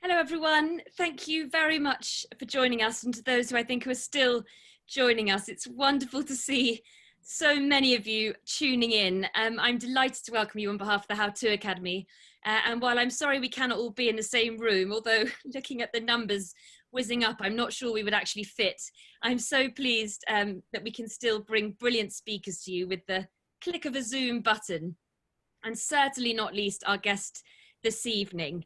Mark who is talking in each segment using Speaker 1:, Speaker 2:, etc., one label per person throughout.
Speaker 1: Hello, everyone. Thank you very much for joining us, and to those who I think are still joining us. It's wonderful to see so many of you tuning in. I'm delighted to welcome you on behalf of the How To Academy. And while I'm sorry we cannot all be in the same room, although looking at the numbers whizzing up, I'm not sure we would actually fit. I'm so pleased that we can still bring brilliant speakers to you with the click of a Zoom button. And certainly not least our guest this evening,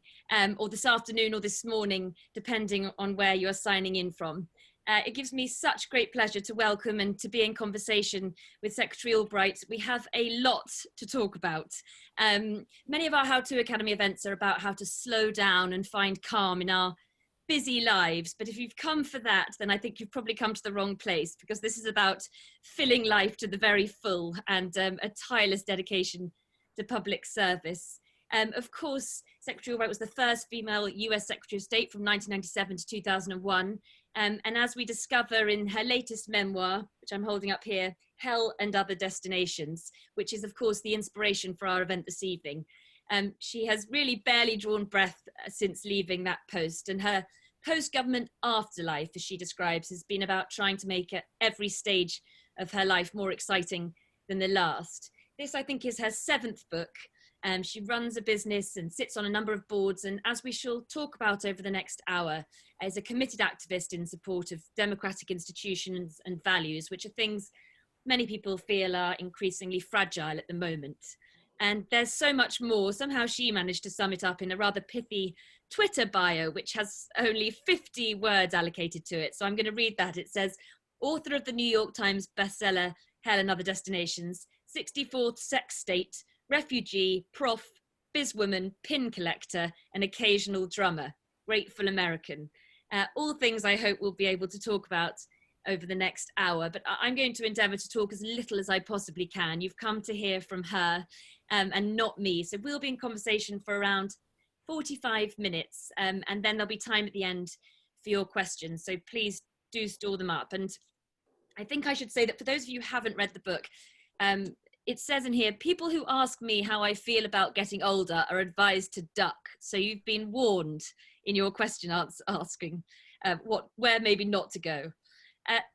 Speaker 1: or this afternoon or this morning, depending on where you're signing in from. It gives me such great pleasure to welcome and to be in conversation with Secretary Albright. We have a lot to talk about. Many of our How To Academy events are about how to slow down and find calm in our busy lives. But if you've come for that, then I think you've probably come to the wrong place, because this is about filling life to the very full and a tireless dedication to public service. Of course, Secretary Albright was the first female US Secretary of State from 1997 to 2001. And as we discover in her latest memoir, which I'm holding up here, Hell and Other Destinations, which is of course the inspiration for our event this evening. She has really barely drawn breath since leaving that post, and her post-government afterlife, as she describes, has been about trying to make every stage of her life more exciting than the last. This, I think, is her 7th book. She runs a business and sits on a number of boards, and as we shall talk about over the next hour, is a committed activist in support of democratic institutions and values, which are things many people feel are increasingly fragile at the moment. And there's so much more. Somehow she managed to sum it up in a rather pithy Twitter bio, which has only 50 words allocated to it. So I'm going to read that. It says, author of the New York Times bestseller, Hell and Other Destinations, 64th sex state, refugee, prof, bizwoman, pin collector, and occasional drummer, grateful American. All things I hope we'll be able to talk about over the next hour, but I'm going to endeavour to talk as little as I possibly can. You've come to hear from her and not me, so we'll be in conversation for around 45 minutes, and then there'll be time at the end for your questions, so please do store them up. And I think I should say that for those of you who haven't read the book, it says in here, people who ask me how I feel about getting older are advised to duck. So you've been warned in your question asking where maybe not to go.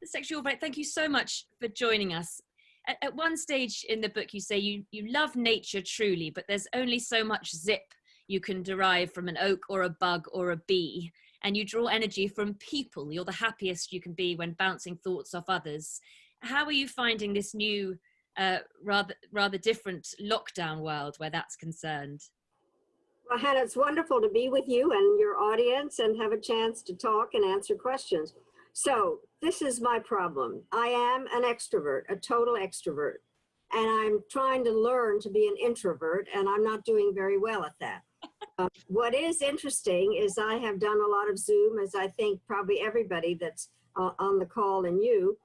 Speaker 1: Secretary Albright, thank you so much for joining us. At one stage in the book, you say you love nature truly, but there's only so much zip you can derive from an oak or a bug or a bee. And you draw energy from people. You're the happiest you can be when bouncing thoughts off others. How are you finding this new rather different lockdown world where that's concerned?
Speaker 2: Well, Hannah, it's wonderful to be with you and your audience and have a chance to talk and answer questions. So this is my problem. I am an extrovert, a total extrovert, and I'm trying to learn to be an introvert, and I'm not doing very well at that. What is interesting is I have done a lot of Zoom, as I think probably everybody that's on the call and you.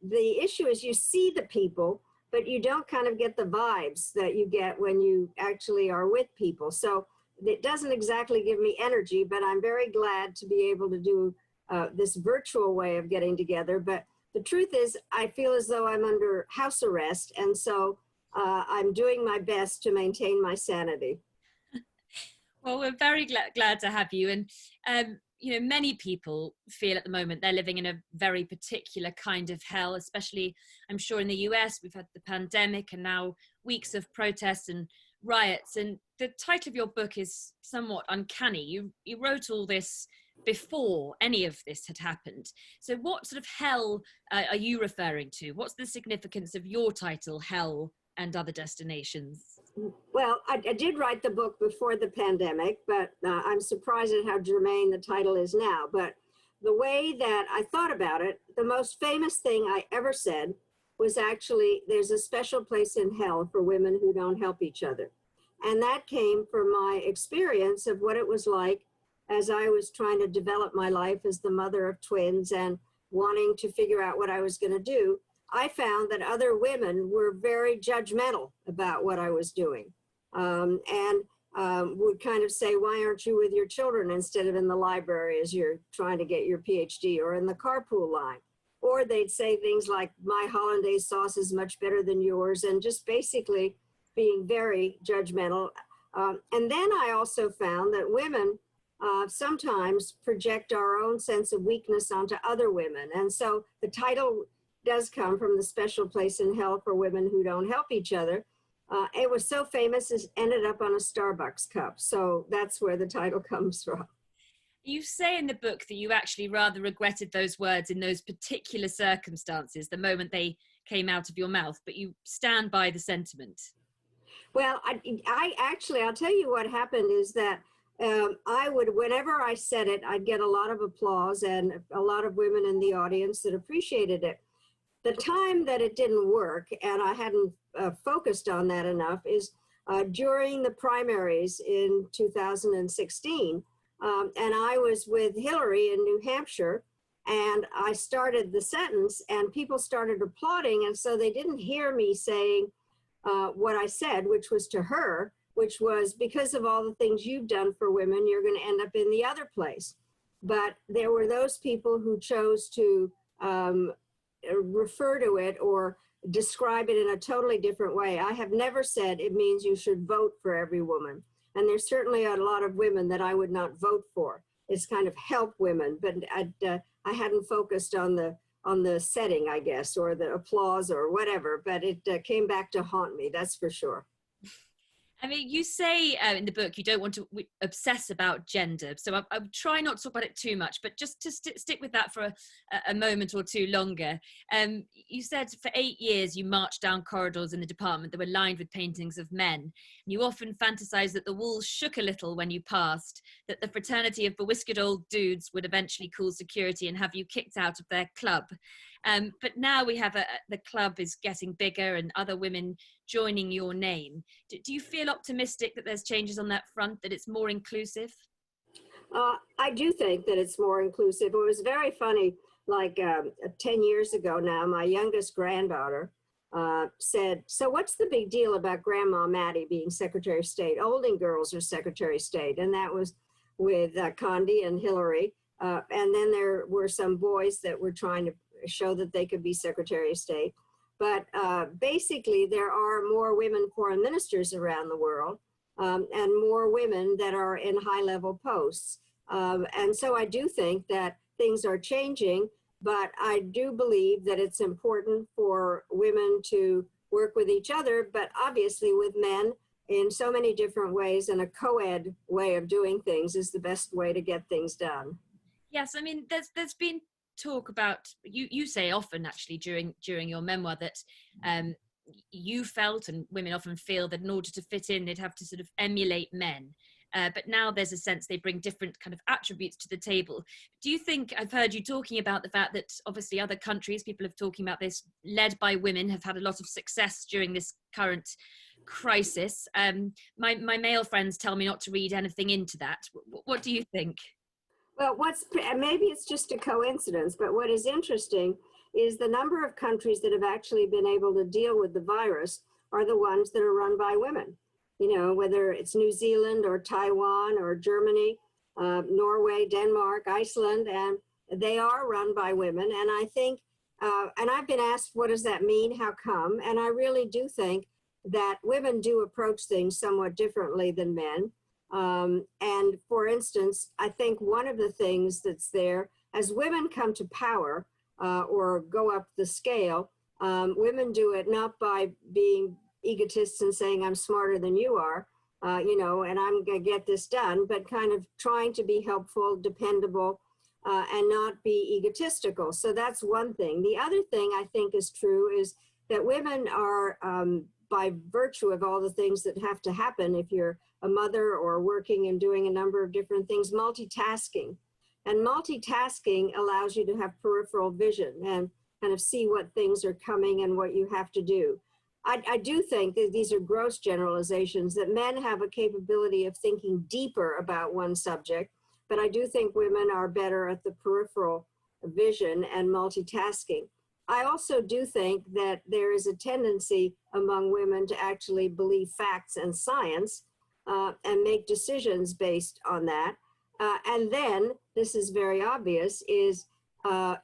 Speaker 2: The issue is you see the people, but you don't kind of get the vibes that you get when you actually are with people. So it doesn't exactly give me energy, but I'm very glad to be able to do this virtual way of getting together. But the truth is, I feel as though I'm under house arrest. And so I'm doing my best to maintain my sanity.
Speaker 1: Well, we're very glad to have you. And you know, many people feel at the moment they're living in a very particular kind of hell, especially, I'm sure, in the US. We've had the pandemic and now weeks of protests and riots. And the title of your book is somewhat uncanny. You wrote all this before any of this had happened. So what sort of hell are you referring to? What's the significance of your title, Hell and Other Destinations?
Speaker 2: Well, I did write the book before the pandemic, but I'm surprised at how germane the title is now. But the way that I thought about it, the most famous thing I ever said was actually, there's a special place in hell for women who don't help each other. And that came from my experience of what it was like as I was trying to develop my life as the mother of twins and wanting to figure out what I was going to do. I found that other women were very judgmental about what I was doing and would kind of say, why aren't you with your children instead of in the library as you're trying to get your PhD, or in the carpool line? Or they'd say things like, my hollandaise sauce is much better than yours, and just basically being very judgmental. And then I also found that women sometimes project our own sense of weakness onto other women. And so the title does come from the special place in hell for women who don't help each other. It was so famous, it ended up on a Starbucks cup. So that's where the title comes from.
Speaker 1: You say in the book that you actually rather regretted those words in those particular circumstances, the moment they came out of your mouth, but you stand by the sentiment.
Speaker 2: Well, I'll tell you what happened is that whenever I said it, I'd get a lot of applause and a lot of women in the audience that appreciated it. The time that it didn't work, and I hadn't focused on that enough, is during the primaries in 2016. And I was with Hillary in New Hampshire, and I started the sentence, and people started applauding, and so they didn't hear me saying what I said, which was to her, which was, because of all the things you've done for women, you're going to end up in the other place. But there were those people who chose to refer to it or describe it in a totally different way. I have never said it means you should vote for every woman. And there's certainly a lot of women that I would not vote for. It's kind of help women, but I hadn't focused on the setting, I guess, or the applause or whatever, but it came back to haunt me, that's for sure.
Speaker 1: I mean, you say in the book you don't want to obsess about gender, so I try not to talk about it too much, but just to stick with that for a moment or two longer. You said for 8 years you marched down corridors in the department that were lined with paintings of men. You often fantasized that the walls shook a little when you passed, that the fraternity of bewhiskered old dudes would eventually call security and have you kicked out of their club. But now we have the club is getting bigger and other women joining your name. Do you feel optimistic that there's changes on that front, that it's more inclusive?
Speaker 2: I do think that it's more inclusive. It was very funny, like 10 years ago now, my youngest granddaughter said, so what's the big deal about Grandma Maddie being Secretary of State? Olden girls are Secretary of State. And that was with Condi and Hillary. And then there were some boys that were trying to show that they could be Secretary of State. But basically, there are more women foreign ministers around the world and more women that are in high-level posts. And so I do think that things are changing, but I do believe that it's important for women to work with each other, but obviously with men in so many different ways, and a co-ed way of doing things is the best way to get things done.
Speaker 1: Yes, I mean, there's been talk about, you say often actually during your memoir that you felt, and women often feel, that in order to fit in they'd have to sort of emulate men, but now there's a sense they bring different kind of attributes to the table. Do you think, I've heard you talking about the fact that obviously other countries, people have talking about this, led by women, have had a lot of success during this current crisis. My male friends tell me not to read anything into that. What do you think?
Speaker 2: Well, maybe it's just a coincidence, but what is interesting is the number of countries that have actually been able to deal with the virus are the ones that are run by women. You know, whether it's New Zealand or Taiwan or Germany, Norway, Denmark, Iceland, and they are run by women. And I think, and I've been asked, what does that mean? How come? And I really do think that women do approach things somewhat differently than men. And for instance, I think one of the things that's there, as women come to power or go up the scale, women do it not by being egotists and saying, I'm smarter than you are, you know, and I'm going to get this done, but kind of trying to be helpful, dependable, and not be egotistical. So that's one thing. The other thing I think is true is that women are, by virtue of all the things that have to happen if you're a mother or working and doing a number of different things, multitasking. And multitasking allows you to have peripheral vision and kind of see what things are coming and what you have to do. I do think that these are gross generalizations, that men have a capability of thinking deeper about one subject, but I do think women are better at the peripheral vision and multitasking. I also do think that there is a tendency among women to actually believe facts and science and make decisions based on that. And then, this is very obvious, is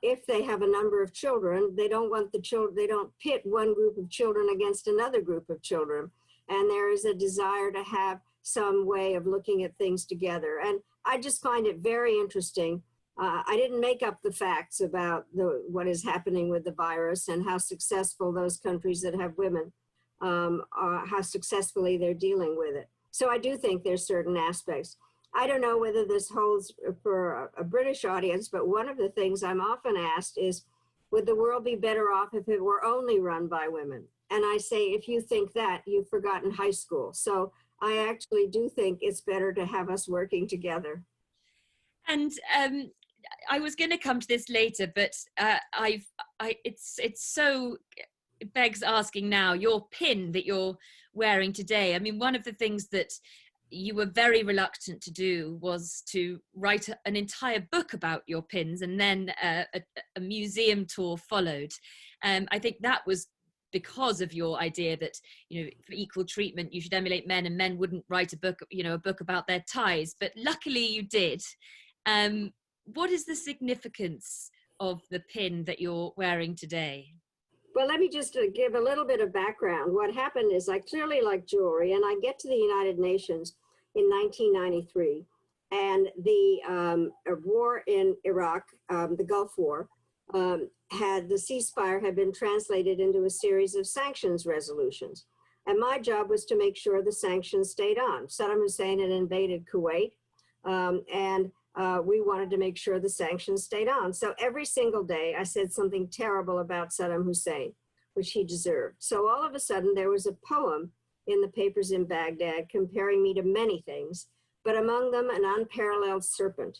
Speaker 2: if they have a number of children, they don't want the children, they don't pit one group of children against another group of children. And there is a desire to have some way of looking at things together. And I just find it very interesting. I didn't make up the facts about what is happening with the virus and how successful those countries that have women, how successfully they're dealing with it. So I do think there's certain aspects. I don't know whether this holds for a British audience, but one of the things I'm often asked is, would the world be better off if it were only run by women? And I say, if you think that, you've forgotten high school. So I actually do think it's better to have us working together.
Speaker 1: And I was going to come to this later, but it's so, it begs asking now, your pin that you're wearing today. I mean, one of the things that you were very reluctant to do was to write an entire book about your pins, and then a museum tour followed. I think that was because of your idea that, you know, for equal treatment, you should emulate men, and men wouldn't write a book, you know, a book about their ties. But luckily you did. What is the significance of the pin that you're wearing today?
Speaker 2: Well, let me just give a little bit of background. What happened is I clearly like jewelry, and I get to the United Nations in 1993, and the war in Iraq, the Gulf War, the ceasefire had been translated into a series of sanctions resolutions. And my job was to make sure the sanctions stayed on. Saddam Hussein had invaded Kuwait, and we wanted to make sure the sanctions stayed on. So every single day I said something terrible about Saddam Hussein, which he deserved. So all of a sudden there was a poem in the papers in Baghdad comparing me to many things, but among them an unparalleled serpent.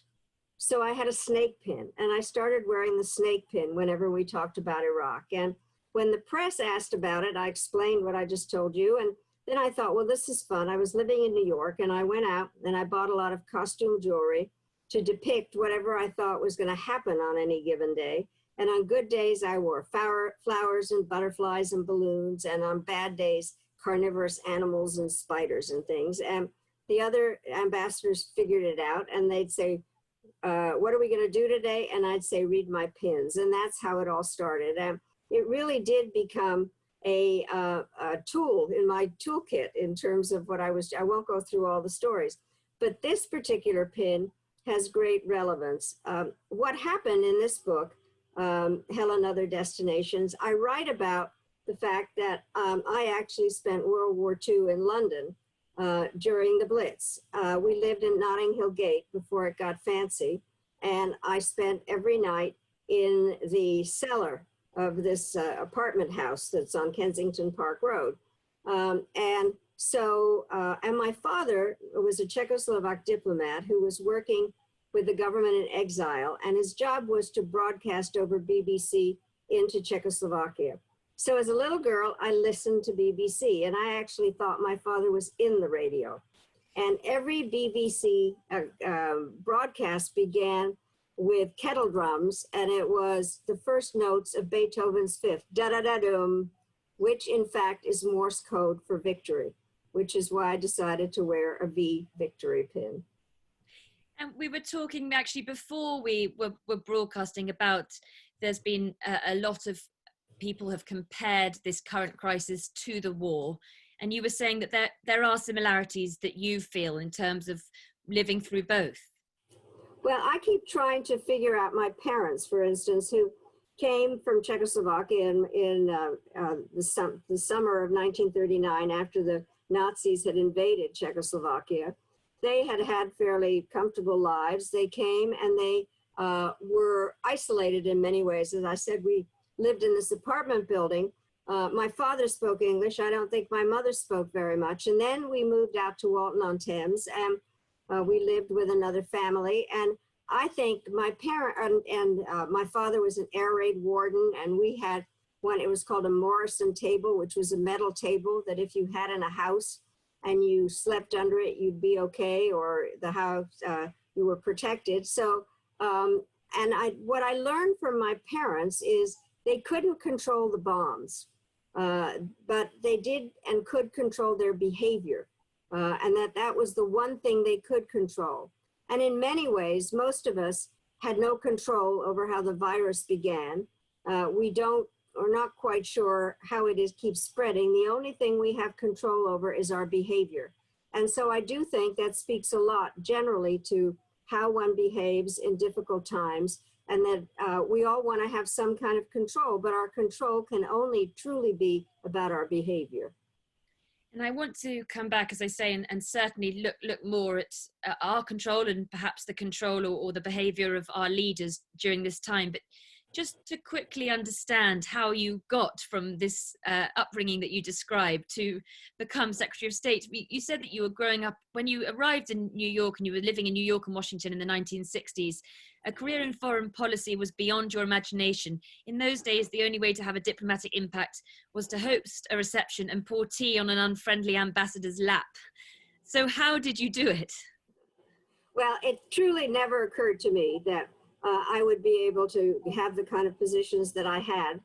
Speaker 2: So I had a snake pin, and I started wearing the snake pin whenever we talked about Iraq. And when the press asked about it, I explained what I just told you. And then I thought, well, this is fun. I was living in New York, and I went out and I bought a lot of costume jewelry to depict whatever I thought was going to happen on any given day. And on good days, I wore flowers and butterflies and balloons. And on bad days, carnivorous animals and spiders and things. And the other ambassadors figured it out, and they'd say, what are we going to do today? And I'd say, read my pins. And that's how it all started. And it really did become a tool in my toolkit in terms of what I won't go through all the stories, but this particular pin has great relevance. What happened in this book, Hell and Other Destinations, I write about the fact that I actually spent World War II in London during the Blitz. We lived in Notting Hill Gate before it got fancy, and I spent every night in the cellar of this apartment house that's on Kensington Park Road. And my father was a Czechoslovak diplomat who was working with the government in exile, and his job was to broadcast over BBC into Czechoslovakia. So as a little girl, I listened to BBC, and I actually thought my father was in the radio. And every BBC broadcast began with kettle drums, and it was the first notes of Beethoven's Fifth, da-da-da-dum, which in fact is Morse code for victory, which is why I decided to wear a V victory pin.
Speaker 1: And we were talking actually before we were broadcasting about, there's been a lot of people have compared this current crisis to the war. And you were saying that there are similarities that you feel in terms of living through both.
Speaker 2: Well, I keep trying to figure out my parents, for instance, who came from Czechoslovakia in the summer of 1939 after the Nazis had invaded Czechoslovakia. They had had fairly comfortable lives. They came and they were isolated in many ways. As I said, we lived in this apartment building. My father spoke English. I don't think my mother spoke very much. And then we moved out to Walton-on-Thames, and we lived with another family. And I think my parent and my father was an air raid warden, and we had one, it was called a Morrison table, which was a metal table that if you had in a house and you slept under it, you'd be okay, or the house, you were protected. So, what I learned from my parents is they couldn't control the bombs, but they did and could control their behavior, and that was the one thing they could control. And in many ways, most of us had no control over how the virus began. We're not quite sure how it keeps spreading. The only thing we have control over is our behavior. And so I do think that speaks a lot generally to how one behaves in difficult times, and that we all want to have some kind of control, but our control can only truly be about our behavior.
Speaker 1: And I want to come back, as I say, and certainly look more at our control and perhaps the control or the behavior of our leaders during this time. But just to quickly understand how you got from this upbringing that you described to become Secretary of State. You said that you were growing up, when you arrived in New York and you were living in New York and Washington in the 1960s, a career in foreign policy was beyond your imagination. In those days, the only way to have a diplomatic impact was to host a reception and pour tea on an unfriendly ambassador's lap. So how did you do it?
Speaker 2: Well, it truly never occurred to me that I would be able to have the kind of positions that I had.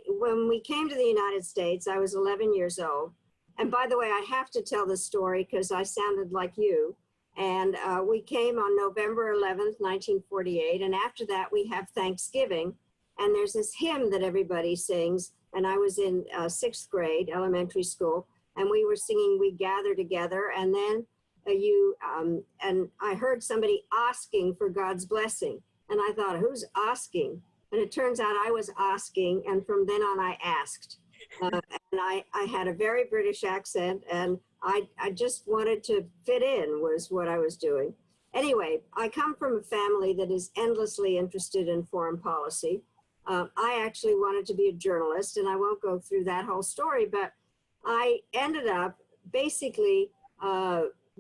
Speaker 2: When we came to the United States, I was 11 years old. And by the way, I have to tell this story because I sounded like you. And we came on November 11th, 1948. And after that, we have Thanksgiving. And there's this hymn that everybody sings. And I was in 6th grade, elementary school. And we were singing, "We Gather Together." And then and I heard somebody asking for God's blessing. And I thought, who's asking? And it turns out I was asking. And from then on, I asked. And I had a very British accent, and I just wanted to fit in was what I was doing. Anyway, I come from a family that is endlessly interested in foreign policy. I actually wanted to be a journalist, and I won't go through that whole story, but I ended up basically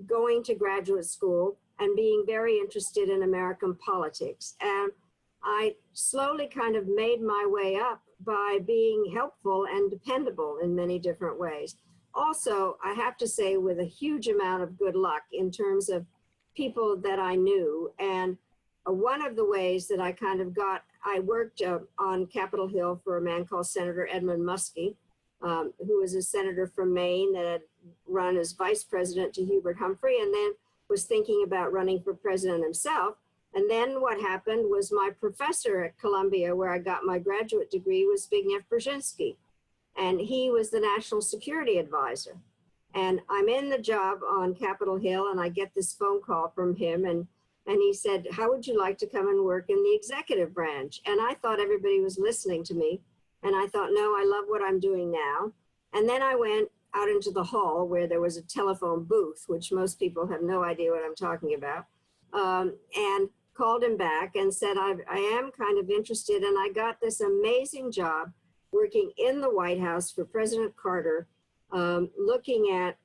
Speaker 2: going to graduate school and being very interested in American politics. And I slowly kind of made my way up by being helpful and dependable in many different ways. Also, I have to say, with a huge amount of good luck in terms of people that I knew. And one of the ways that I kind of I worked on Capitol Hill for a man called Senator Edmund Muskie, who was a senator from Maine that had run as vice president to Hubert Humphrey, and then was thinking about running for president himself. And then what happened was my professor at Columbia, where I got my graduate degree, was Zbigniew Brzezinski. And he was the national security advisor. And I'm in the job on Capitol Hill, and I get this phone call from him, and he said, "How would you like to come and work in the executive branch?" And I thought everybody was listening to me. And I thought, no, I love what I'm doing now. And then I went out into the hall where there was a telephone booth, which most people have no idea what I'm talking about, and called him back and said, I am kind of interested. And I got this amazing job working in the White House for President Carter, looking at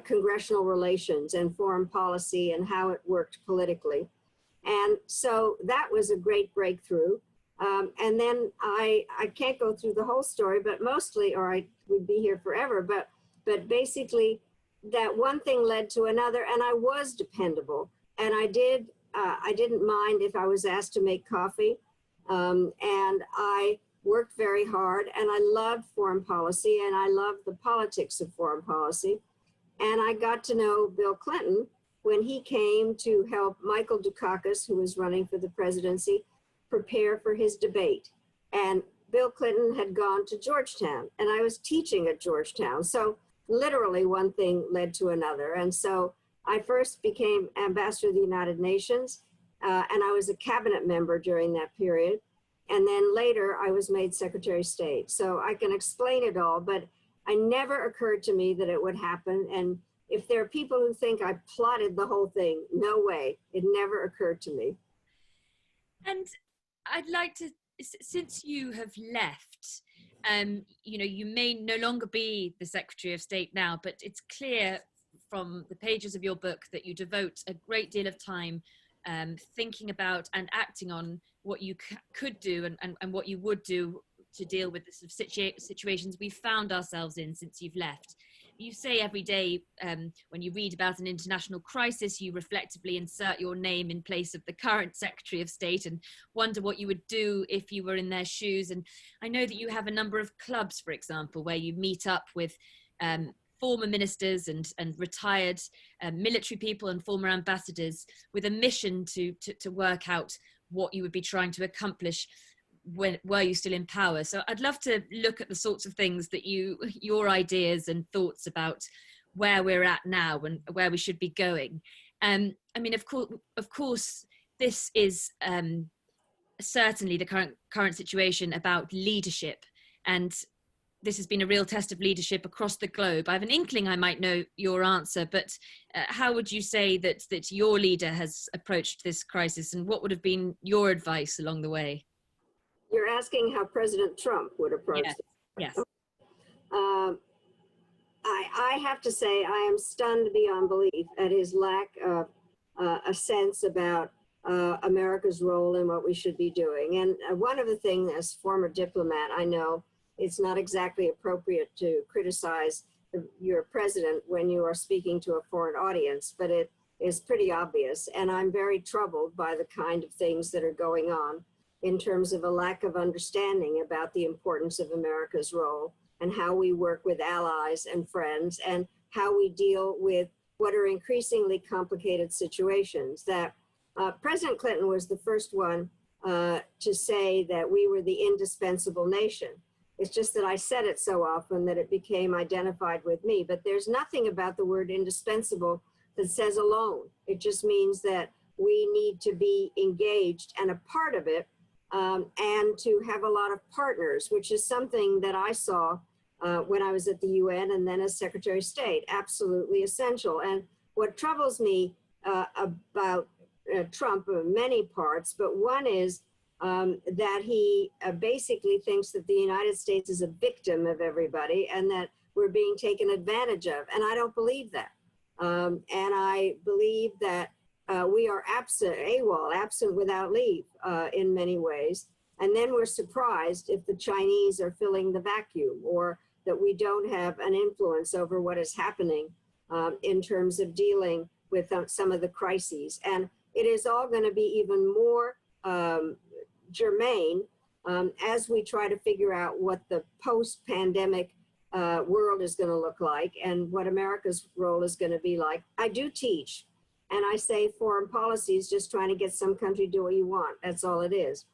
Speaker 2: congressional relations and foreign policy and how it worked politically. And so that was a great breakthrough. And then I can't go through the whole story, but mostly, or I would be here forever, but basically that one thing led to another, and I was dependable. And I didn't mind if I was asked to make coffee. And I worked very hard, and I loved foreign policy, and I loved the politics of foreign policy. And I got to know Bill Clinton when he came to help Michael Dukakis, who was running for the presidency, prepare for his debate. And Bill Clinton had gone to Georgetown, and I was teaching at Georgetown. So literally one thing led to another. And so I first became ambassador of the United Nations, and I was a cabinet member during that period. And then later I was made Secretary of State. So I can explain it all, but it never occurred to me that it would happen. And if there are people who think I plotted the whole thing, no way, it never occurred to me.
Speaker 1: And I'd like to, since you have left, you may no longer be the Secretary of State now, but it's clear from the pages of your book that you devote a great deal of time thinking about and acting on what you could do and what you would do to deal with the sort of situations we found ourselves in since you've left. You say every day when you read about an international crisis, you reflectively insert your name in place of the current Secretary of State and wonder what you would do if you were in their shoes. And I know that you have a number of clubs, for example, where you meet up with former ministers and retired military people and former ambassadors with a mission to work out what you would be trying to accomplish were you still in power. So I'd love to look at the sorts of things that your ideas and thoughts about where we're at now and where we should be going. I mean, of course, this is certainly the current situation about leadership, and this has been a real test of leadership across the globe. I have an inkling I might know your answer, but how would you say that your leader has approached this crisis, and what would have been your advice along the way?
Speaker 2: You're asking how President Trump would approach
Speaker 1: Yes.
Speaker 2: this.
Speaker 1: Yes.
Speaker 2: I have to say I am stunned beyond belief at his lack of a sense about America's role in what we should be doing. And one of the things, as former diplomat, I know it's not exactly appropriate to criticize your president when you are speaking to a foreign audience, but it is pretty obvious. And I'm very troubled by the kind of things that are going on in terms of a lack of understanding about the importance of America's role and how we work with allies and friends and how we deal with what are increasingly complicated situations. That President Clinton was the first one to say that we were the indispensable nation. It's just that I said it so often that it became identified with me. But there's nothing about the word indispensable that says alone. It just means that we need to be engaged and a part of it, and to have a lot of partners, which is something that I saw when I was at the UN and then as Secretary of State, absolutely essential. And what troubles me about Trump in many parts, but one is that he basically thinks that the United States is a victim of everybody and that we're being taken advantage of. And I don't believe that. And I believe that we are absent without leave in many ways. And then we're surprised if the Chinese are filling the vacuum, or that we don't have an influence over what is happening in terms of dealing with some of the crises. And it is all going to be even more germane as we try to figure out what the post-pandemic world is going to look like and what America's role is going to be like. I do teach, and I say foreign policy is just trying to get some country to do what you want. That's all it is.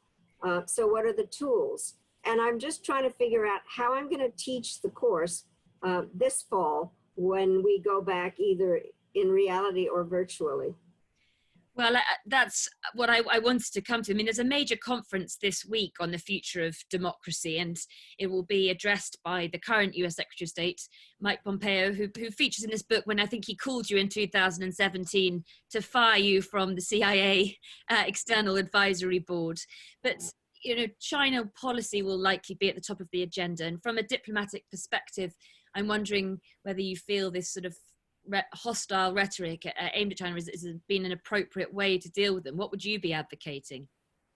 Speaker 2: So what are the tools? And I'm just trying to figure out how I'm going to teach the course this fall when we go back either in reality or virtually.
Speaker 1: Well, that's what I wanted to come to. I mean, there's a major conference this week on the future of democracy, and it will be addressed by the current US Secretary of State, Mike Pompeo, who features in this book when I think he called you in 2017 to fire you from the CIA External Advisory Board. But, you know, China policy will likely be at the top of the agenda. And from a diplomatic perspective, I'm wondering whether you feel this sort of hostile rhetoric aimed at China has been an appropriate way to deal with them. What would you be advocating?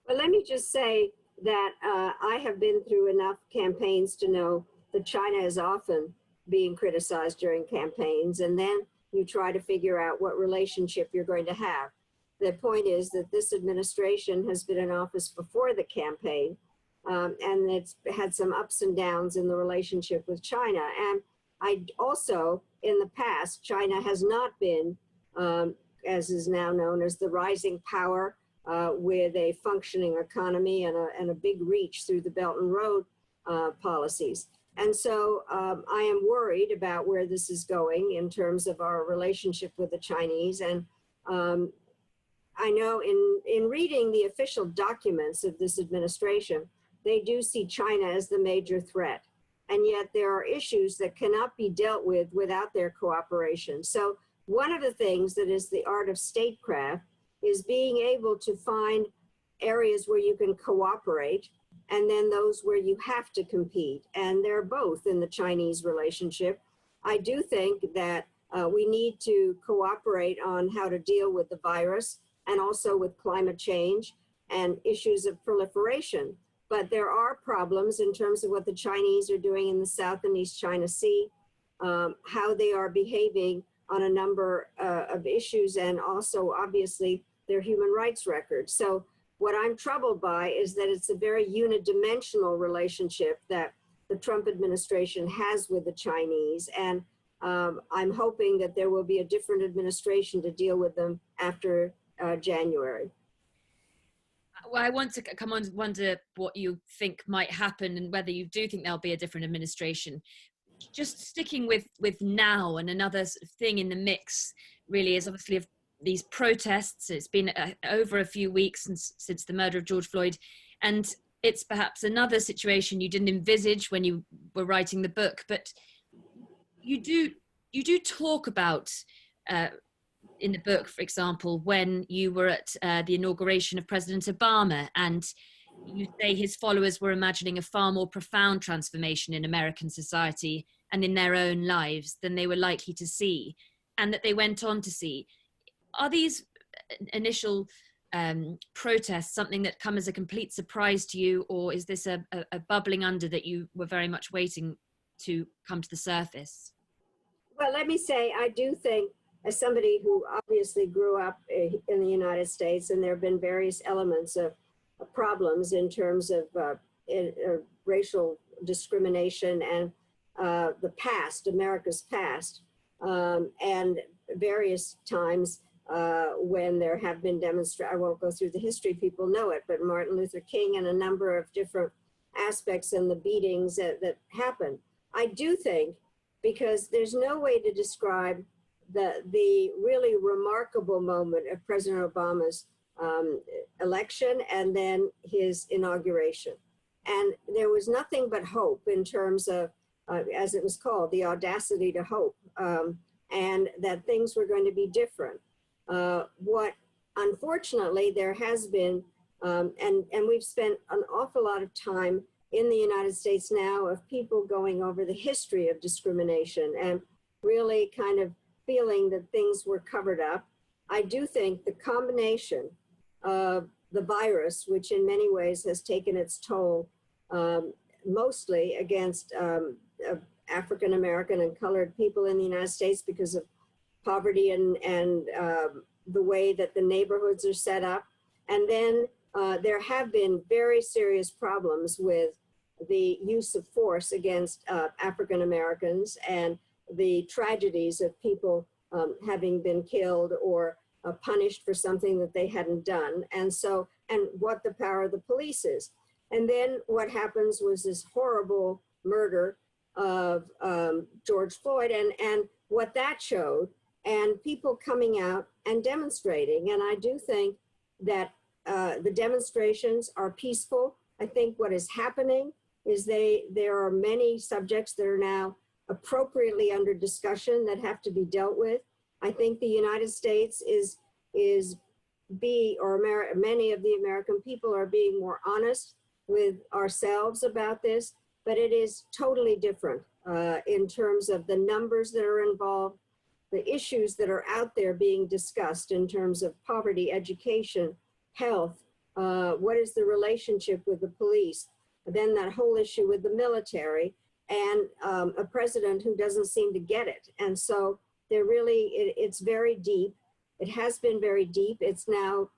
Speaker 2: Well, let me just say that I have been through enough campaigns to know that China is often being criticized during campaigns, and then you try to figure out what relationship you're going to have. The point is that this administration has been in office before the campaign, and it's had some ups and downs in the relationship with China. And I also, in the past, China has not been, as is now known as the rising power with a functioning economy and a big reach through the Belt and Road policies. And so I am worried about where this is going in terms of our relationship with the Chinese. And I know in reading the official documents of this administration, they do see China as the major threat. And yet there are issues that cannot be dealt with without their cooperation. So one of the things that is the art of statecraft is being able to find areas where you can cooperate and then those where you have to compete. And they're both in the Chinese relationship. I do think that we need to cooperate on how to deal with the virus and also with climate change and issues of proliferation. But there are problems in terms of what the Chinese are doing in the South and East China Sea, how they are behaving on a number of issues, and also obviously their human rights record. So what I'm troubled by is that it's a very unidimensional relationship that the Trump administration has with the Chinese. And I'm hoping that there will be a different administration to deal with them after January.
Speaker 1: Well, I want to come on to wonder what you think might happen and whether you do think there'll be a different administration. just sticking with now, and another sort of thing in the mix really is obviously of these protests. It's been over a few weeks since the murder of George Floyd, and it's perhaps another situation you didn't envisage when you were writing the book, but you do talk about in the book, for example, when you were at the inauguration of President Obama, and you say his followers were imagining a far more profound transformation in American society and in their own lives than they were likely to see, and that they went on to see. Are these initial protests something that come as a complete surprise to you, or is this a bubbling under that you were very much waiting to come to the surface?
Speaker 2: Well, let me say, I do think, as somebody who obviously grew up in the United States, and there have been various elements of problems in terms of racial discrimination and the past, America's past, and various times when there have been demonstrations. I won't go through the history, people know it, but Martin Luther King and a number of different aspects and the beatings that happened. I do think, because there's no way to describe the really remarkable moment of President Obama's election and then his inauguration. And there was nothing but hope in terms of, as it was called, the audacity to hope, and that things were going to be different. What, unfortunately, there has been, and we've spent an awful lot of time in the United States now of people going over the history of discrimination and really kind of feeling that things were covered up. I do think the combination of the virus, which in many ways has taken its toll, mostly against African American and colored people in the United States because of poverty and the way that the neighborhoods are set up. And then there have been very serious problems with the use of force against African Americans and the tragedies of people having been killed or punished for something that they hadn't done. And so, and what the power of the police is. And then what happens was this horrible murder of George Floyd and what that showed, and people coming out and demonstrating. And I do think that the demonstrations are peaceful. I think what is happening is there are many subjects that are now appropriately under discussion that have to be dealt with. I think the United States many of the American people are being more honest with ourselves about this, but it is totally different in terms of the numbers that are involved, the issues that are out there being discussed in terms of poverty, education, health, what is the relationship with the police, then that whole issue with the military, and a president who doesn't seem to get it. And so they're really, it's very deep. It has been very deep. It's now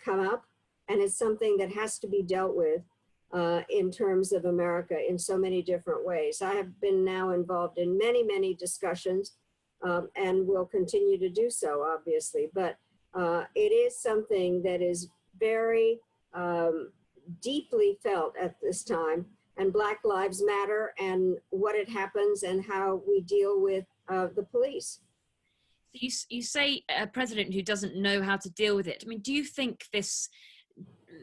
Speaker 2: come up, and it's something that has to be dealt with in terms of America in so many different ways. I have been now involved in many, many discussions and will continue to do so, obviously. But it is something that is very deeply felt at this time, and Black Lives Matter and what it happens and how we deal with the police.
Speaker 1: You say a president who doesn't know how to deal with it. I mean, do you think this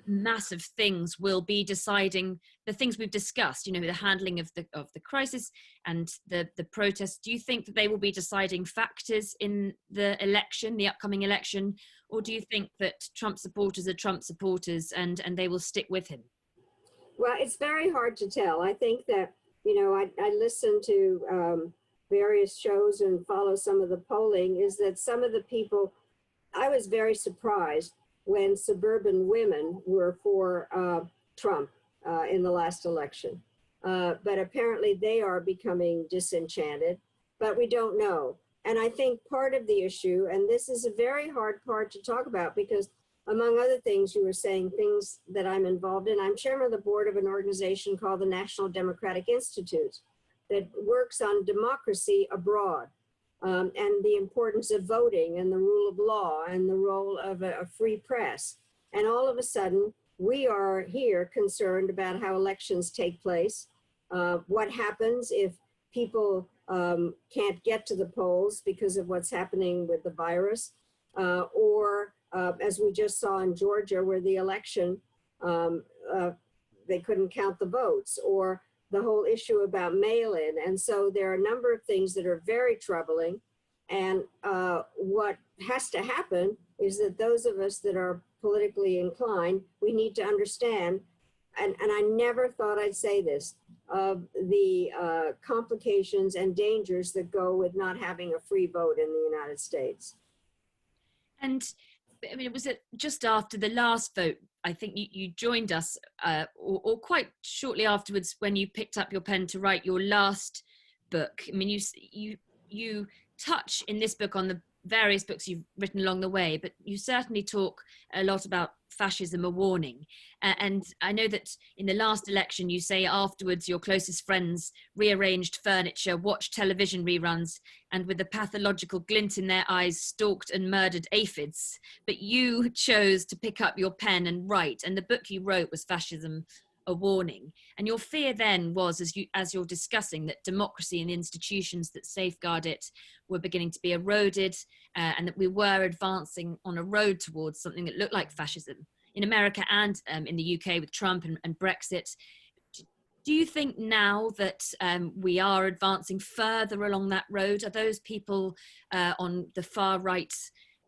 Speaker 1: massive things will be deciding the things we've discussed, you know, the handling of the crisis and the protests? Do you think that they will be deciding factors in the election, the upcoming election, or do you think that Trump supporters are Trump supporters and they will stick with him?
Speaker 2: Well, it's very hard to tell. I think that, you know, I listen to various shows and follow some of the polling, is that some of the people, I was very surprised when suburban women were for Trump in the last election. But apparently they are becoming disenchanted, but we don't know. And I think part of the issue, and this is a very hard part to talk about because among other things, you were saying things that I'm involved in. I'm chairman of the board of an organization called the National Democratic Institute that works on democracy abroad and the importance of voting and the rule of law and the role of a free press. And all of a sudden, we are here concerned about how elections take place. What happens if people can't get to the polls because of what's happening with the virus, or as we just saw in Georgia, where the election, they couldn't count the votes, or the whole issue about mail-in. And so there are a number of things that are very troubling. And what has to happen is that those of us that are politically inclined, we need to understand, and I never thought I'd say this, of the complications and dangers that go with not having a free vote in the United States.
Speaker 1: And I mean, was it just after the last vote? I think you joined us, or quite shortly afterwards, when you picked up your pen to write your last book. I mean, you touch in this book on the various books you've written along the way, but you certainly talk a lot about Fascism, a warning. And I know that in the last election, you say afterwards your closest friends rearranged furniture, watched television reruns, and with a pathological glint in their eyes, stalked and murdered aphids. But you chose to pick up your pen and write, and the book you wrote was Fascism, a warning. And your fear then was, as you're discussing, that democracy and institutions that safeguard it were beginning to be eroded, and that we were advancing on a road towards something that looked like fascism in America and in the UK with Trump and Brexit. Do you think now that we are advancing further along that road? Are those people on the far right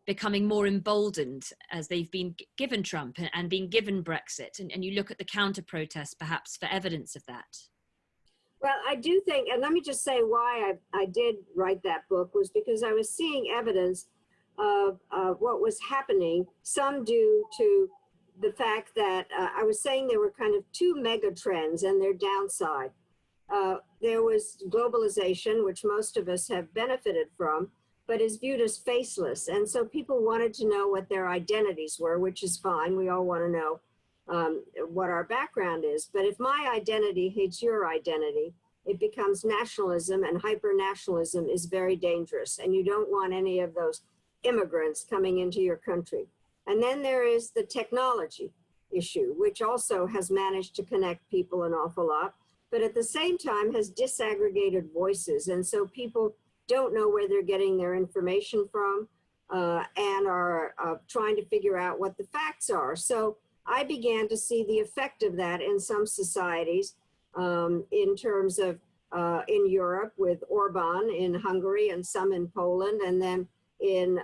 Speaker 1: becoming more emboldened as they've been given Trump and been given Brexit? And you look at the counter protests perhaps for evidence of that.
Speaker 2: Well, I do think, and let me just say why I did write that book, was because I was seeing evidence of what was happening, some due to the fact that I was saying there were kind of two mega trends and their downside. There was globalization, which most of us have benefited from, but is viewed as faceless. And so people wanted to know what their identities were, which is fine. We all want to know what our background is. But if my identity hates your identity, it becomes nationalism, and hyper-nationalism is very dangerous. And you don't want any of those immigrants coming into your country. And then there is the technology issue, which also has managed to connect people an awful lot, but at the same time has disaggregated voices. And so people don't know where they're getting their information from, and are trying to figure out what the facts are. So I began to see the effect of that in some societies, in terms of in Europe with Orban in Hungary, and some in Poland, and then in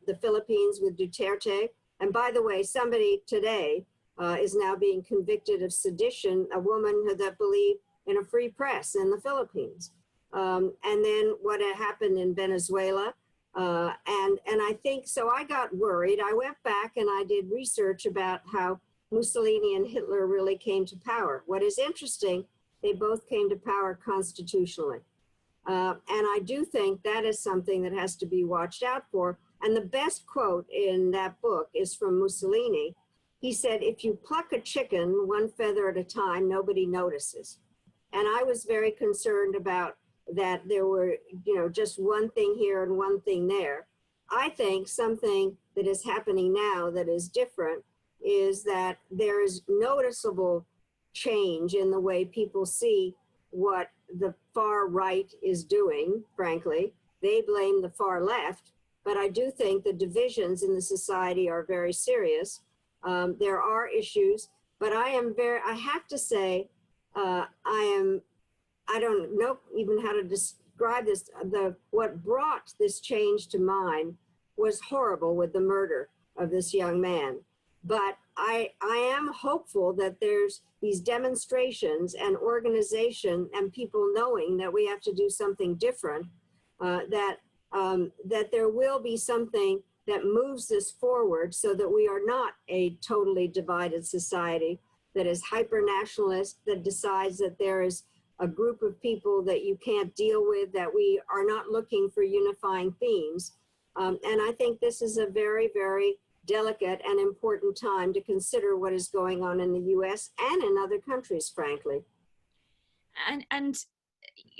Speaker 2: the Philippines with Duterte. And by the way, somebody today is now being convicted of sedition, a woman that believed in a free press in the Philippines. And then what had happened in Venezuela. And I think, so I got worried. I went back and I did research about how Mussolini and Hitler really came to power. What is interesting, they both came to power constitutionally. And I do think that is something that has to be watched out for. And the best quote in that book is from Mussolini. He said, if you pluck a chicken one feather at a time, nobody notices. And I was very concerned about that there were, just one thing here and one thing there. I think something that is happening now that is different is that there is noticeable change in the way people see what the far right is doing, frankly. They blame the far left, but I do think the divisions in the society are very serious. There are issues, but I have to say, I don't know even how to describe this. What brought this change to mind was horrible with the murder of this young man. But I am hopeful that there's these demonstrations and organization and people knowing that we have to do something different, that there will be something that moves this forward so that we are not a totally divided society that is hyper-nationalist, that decides that there is a group of people that you can't deal with, that we are not looking for unifying themes. And I think this is a very, very delicate and important time to consider what is going on in the US and in other countries, frankly.
Speaker 1: And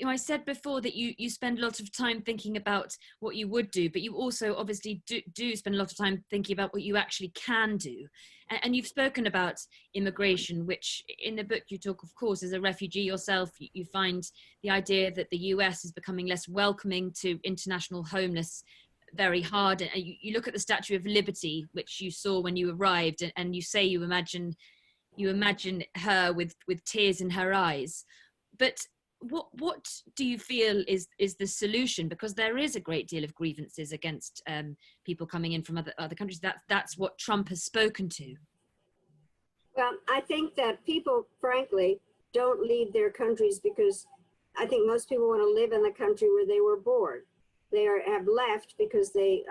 Speaker 1: I said before that you spend a lot of time thinking about what you would do, but you also obviously do spend a lot of time thinking about what you actually can do. And you've spoken about immigration, which in the book you talk, of course, as a refugee yourself, you find the idea that the US is becoming less welcoming to international homeless very hard. And you look at the Statue of Liberty, which you saw when you arrived, and you say you imagine her with tears in her eyes. But what do you feel is the solution? Because there is a great deal of grievances against people coming in from other countries. That's what Trump has spoken to.
Speaker 2: Well, I think that people, frankly, don't leave their countries because I think most people want to live in the country where they were born. Have left because they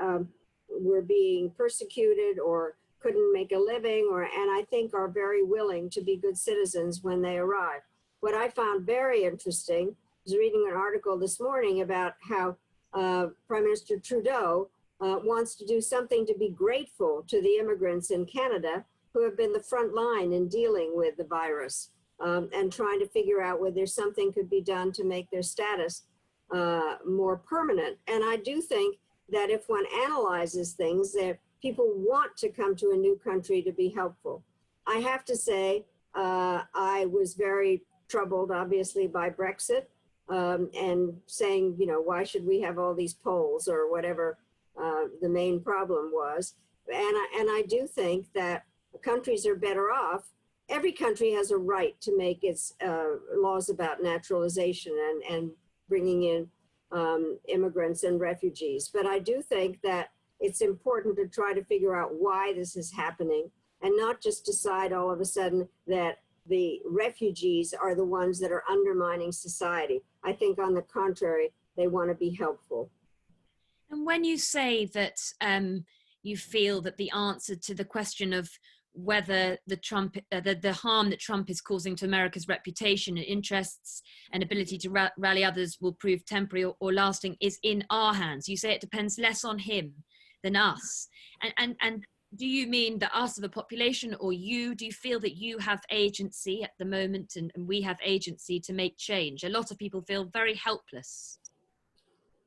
Speaker 2: were being persecuted or couldn't make a living, and I think are very willing to be good citizens when they arrive. What I found very interesting was reading an article this morning about how Prime Minister Trudeau wants to do something to be grateful to the immigrants in Canada who have been the front line in dealing with the virus and trying to figure out whether something could be done to make their status more permanent. And I do think that if one analyzes things, that people want to come to a new country to be helpful. I have to say, I was very troubled, obviously, by Brexit and saying, why should we have all these polls or whatever the main problem was. And I do think that countries are better off. Every country has a right to make its laws about naturalization and bringing in immigrants and refugees. But I do think that it's important to try to figure out why this is happening and not just decide all of a sudden that the refugees are the ones that are undermining society. I think on the contrary, they want to be helpful.
Speaker 1: And when you say that you feel that the answer to the question of whether the harm that Trump is causing to America's reputation and interests and ability to rally others will prove temporary or lasting is in our hands. You say it depends less on him than us. And do you mean the us of the population, or you? Do you feel that you have agency at the moment and we have agency to make change? A lot of people feel very helpless.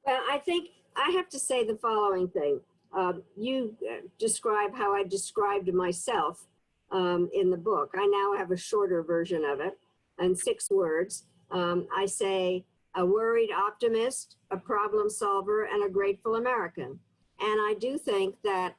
Speaker 2: Well, I think I have to say the following thing. You describe how I described myself in the book. I now have a shorter version of it in 6 words. I say a worried optimist, a problem solver, and a grateful American. And I do think that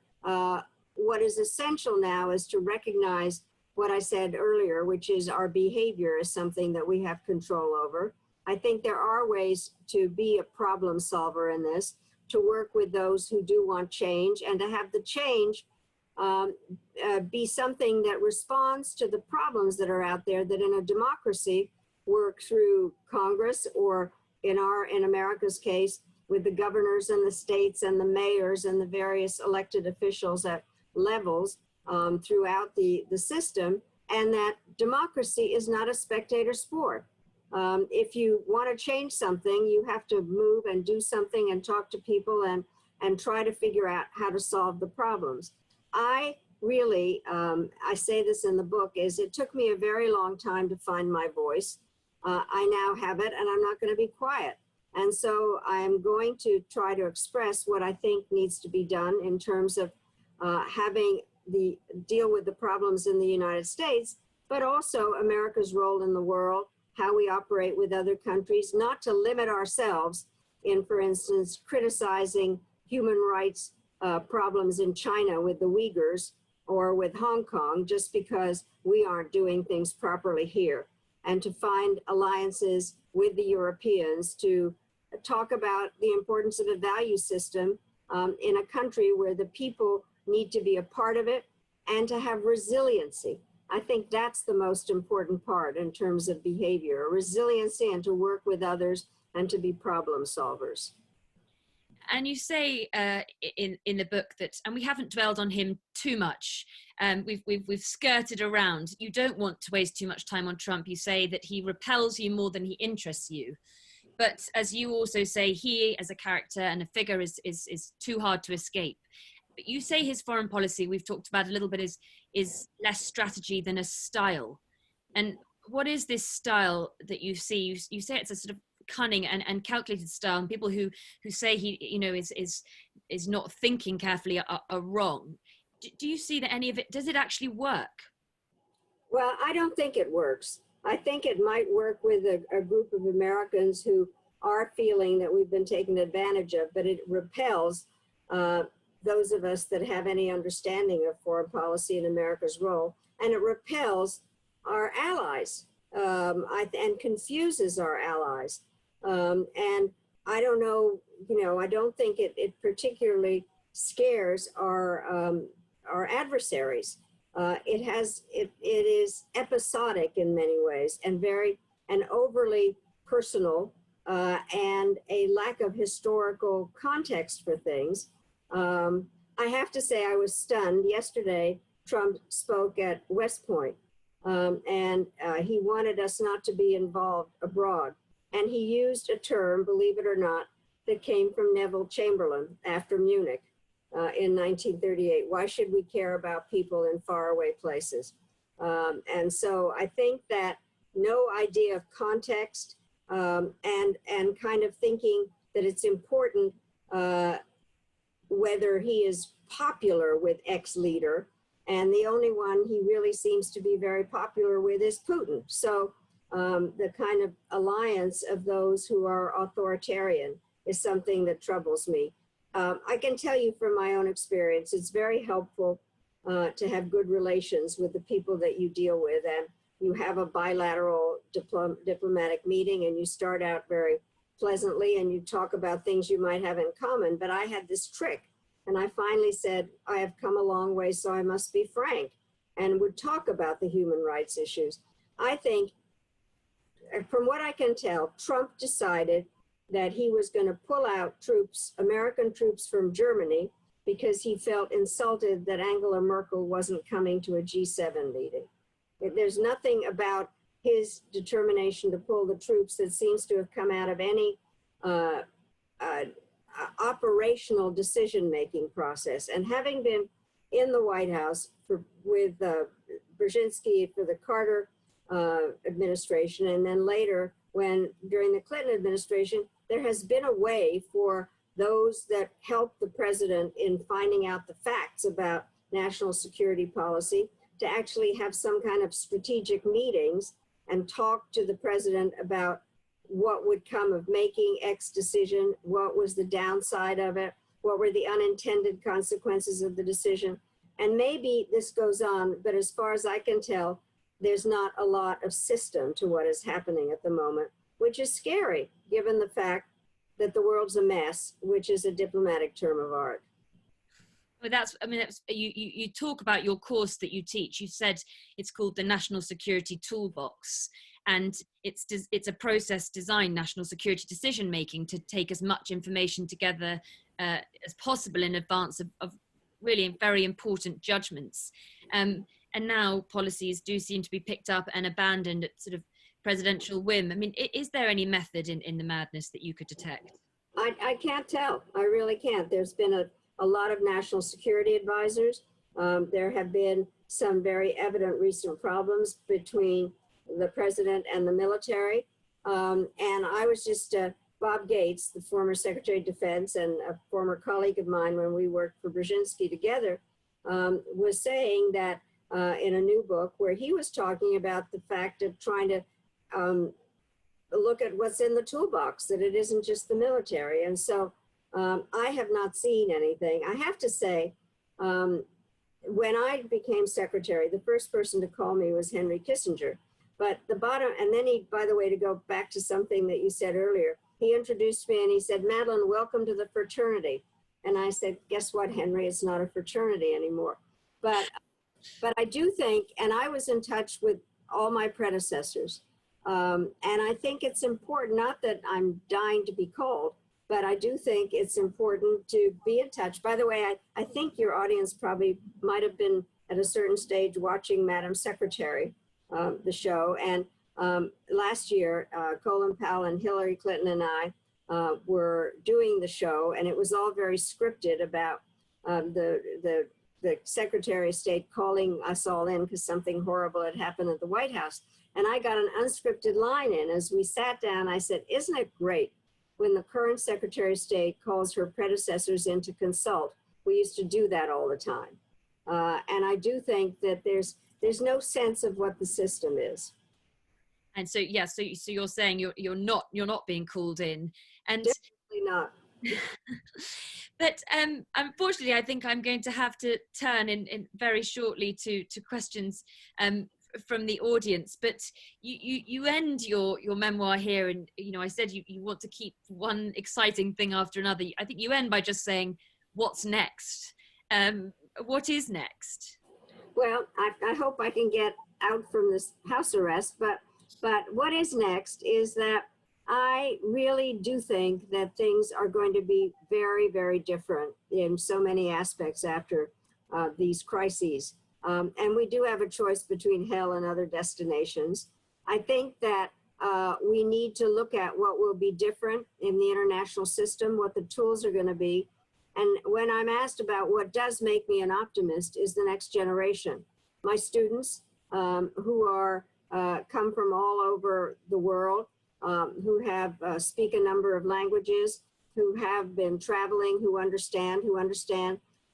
Speaker 2: what is essential now is to recognize what I said earlier, which is our behavior is something that we have control over. I think there are ways to be a problem solver in this, to work with those who do want change, and to have the change be something that responds to the problems that are out there that in a democracy work through Congress, or in America's case, with the governors and the states and the mayors and the various elected officials at levels throughout the system, and that democracy is not a spectator sport. If you want to change something, you have to move and do something and talk to people and try to figure out how to solve the problems. I really, I say this in the book, is it took me a very long time to find my voice. I now have it, and I'm not going to be quiet. And so I am going to try to express what I think needs to be done in terms of having the deal with the problems in the United States, but also America's role in the world, how we operate with other countries, not to limit ourselves in, for instance, criticizing human rights problems in China with the Uyghurs or with Hong Kong just because we aren't doing things properly here, and to find alliances with the Europeans to talk about the importance of a value system in a country where the people need to be a part of it and to have resiliency. I think that's the most important part in terms of behavior, resiliency, and to work with others and to be problem solvers.
Speaker 1: And you say in the book that, and we haven't dwelled on him too much, we've skirted around. You don't want to waste too much time on Trump. You say that he repels you more than he interests you. But as you also say, he as a character and a figure is too hard to escape. But you say his foreign policy, we've talked about a little bit, is less strategy than a style. And what is this style that you see? You say it's a sort of cunning and calculated style, and people who say he, you know, is not thinking carefully are wrong. Do you see that any of it, does it actually work?
Speaker 2: Well, I don't think it works. I think it might work with a group of Americans who are feeling that we've been taken advantage of, but it repels those of us that have any understanding of foreign policy and America's role, and it repels our allies and confuses our allies. And I don't know, you know, I don't think it particularly scares our adversaries. It is episodic in many ways and overly personal, and a lack of historical context for things. I have to say I was stunned. Yesterday, Trump spoke at West Point, and he wanted us not to be involved abroad. And he used a term, believe it or not, that came from Neville Chamberlain after Munich in 1938. Why should we care about people in faraway places? And so I think that no idea of context, and kind of thinking that it's important whether he is popular with X leader, and the only one he really seems to be very popular with is Putin. So the kind of alliance of those who are authoritarian is something that troubles me. I can tell you from my own experience, it's very helpful to have good relations with the people that you deal with, and you have a bilateral diplomatic meeting and you start out very pleasantly and you talk about things you might have in common. But I had this trick, and I finally said, I have come a long way, so I must be frank, and would talk about the human rights issues. I think, from what I can tell, Trump decided that he was going to pull out troops, American troops from Germany, because he felt insulted that Angela Merkel wasn't coming to a G7 meeting. There's nothing about his determination to pull the troops that seems to have come out of any operational decision-making process. And having been in the White House with Brzezinski for the Carter administration, and then later during the Clinton administration, there has been a way for those that help the president in finding out the facts about national security policy to actually have some kind of strategic meetings and talk to the president about what would come of making X decision, what was the downside of it, what were the unintended consequences of the decision. And maybe this goes on, but as far as I can tell, there's not a lot of system to what is happening at the moment, which is scary, given the fact that the world's a mess, which is a diplomatic term of art.
Speaker 1: Well, you talk about your course that you teach. You said it's called the National Security Toolbox, and it's a process designed national security decision making to take as much information together as possible in advance of really very important judgments. And now policies do seem to be picked up and abandoned at sort of presidential whim. I mean, is there any method in the madness that you could detect?
Speaker 2: I can't tell. I really can't. There's been a lot of national security advisors. There have been some very evident recent problems between the president and the military. And I was just, Bob Gates, the former Secretary of Defense and a former colleague of mine when we worked for Brzezinski together, was saying that in a new book where he was talking about the fact of trying to look at what's in the toolbox, that it isn't just the military. And so I have not seen anything. I have to say, when I became secretary, the first person to call me was Henry Kissinger. But and then he, by the way, to go back to something that you said earlier, he introduced me and he said, Madeleine, welcome to the fraternity. And I said, guess what, Henry, it's not a fraternity anymore. But I do think, and I was in touch with all my predecessors, and I think it's important, not that I'm dying to be called, but I do think it's important to be in touch. By the way, I think your audience probably might have been at a certain stage watching Madam Secretary, the show. And last year, Colin Powell and Hillary Clinton and I were doing the show, and it was all very scripted about the Secretary of State calling us all in because something horrible had happened at the White House. And I got an unscripted line in. As we sat down, I said, isn't it great when the current Secretary of State calls her predecessors in to consult? We used to do that all the time. And I do think that there's no sense of what the system is.
Speaker 1: And so, yeah, so you're saying you're not being called in, and
Speaker 2: definitely not.
Speaker 1: But unfortunately, I think I'm going to have to turn in very shortly to questions from the audience. But you end your memoir here, and I said you want to keep one exciting thing after another. I think you end by just saying, "What's next?" What is next?
Speaker 2: Well, I hope I can get out from this house arrest, but what is next is that I really do think that things are going to be very, very different in so many aspects after these crises. And we do have a choice between hell and other destinations. I think that we need to look at what will be different in the international system, what the tools are going to be. And when I'm asked about what does make me an optimist is the next generation. My students who are come from all over the world, who have speak a number of languages, who have been traveling, who understand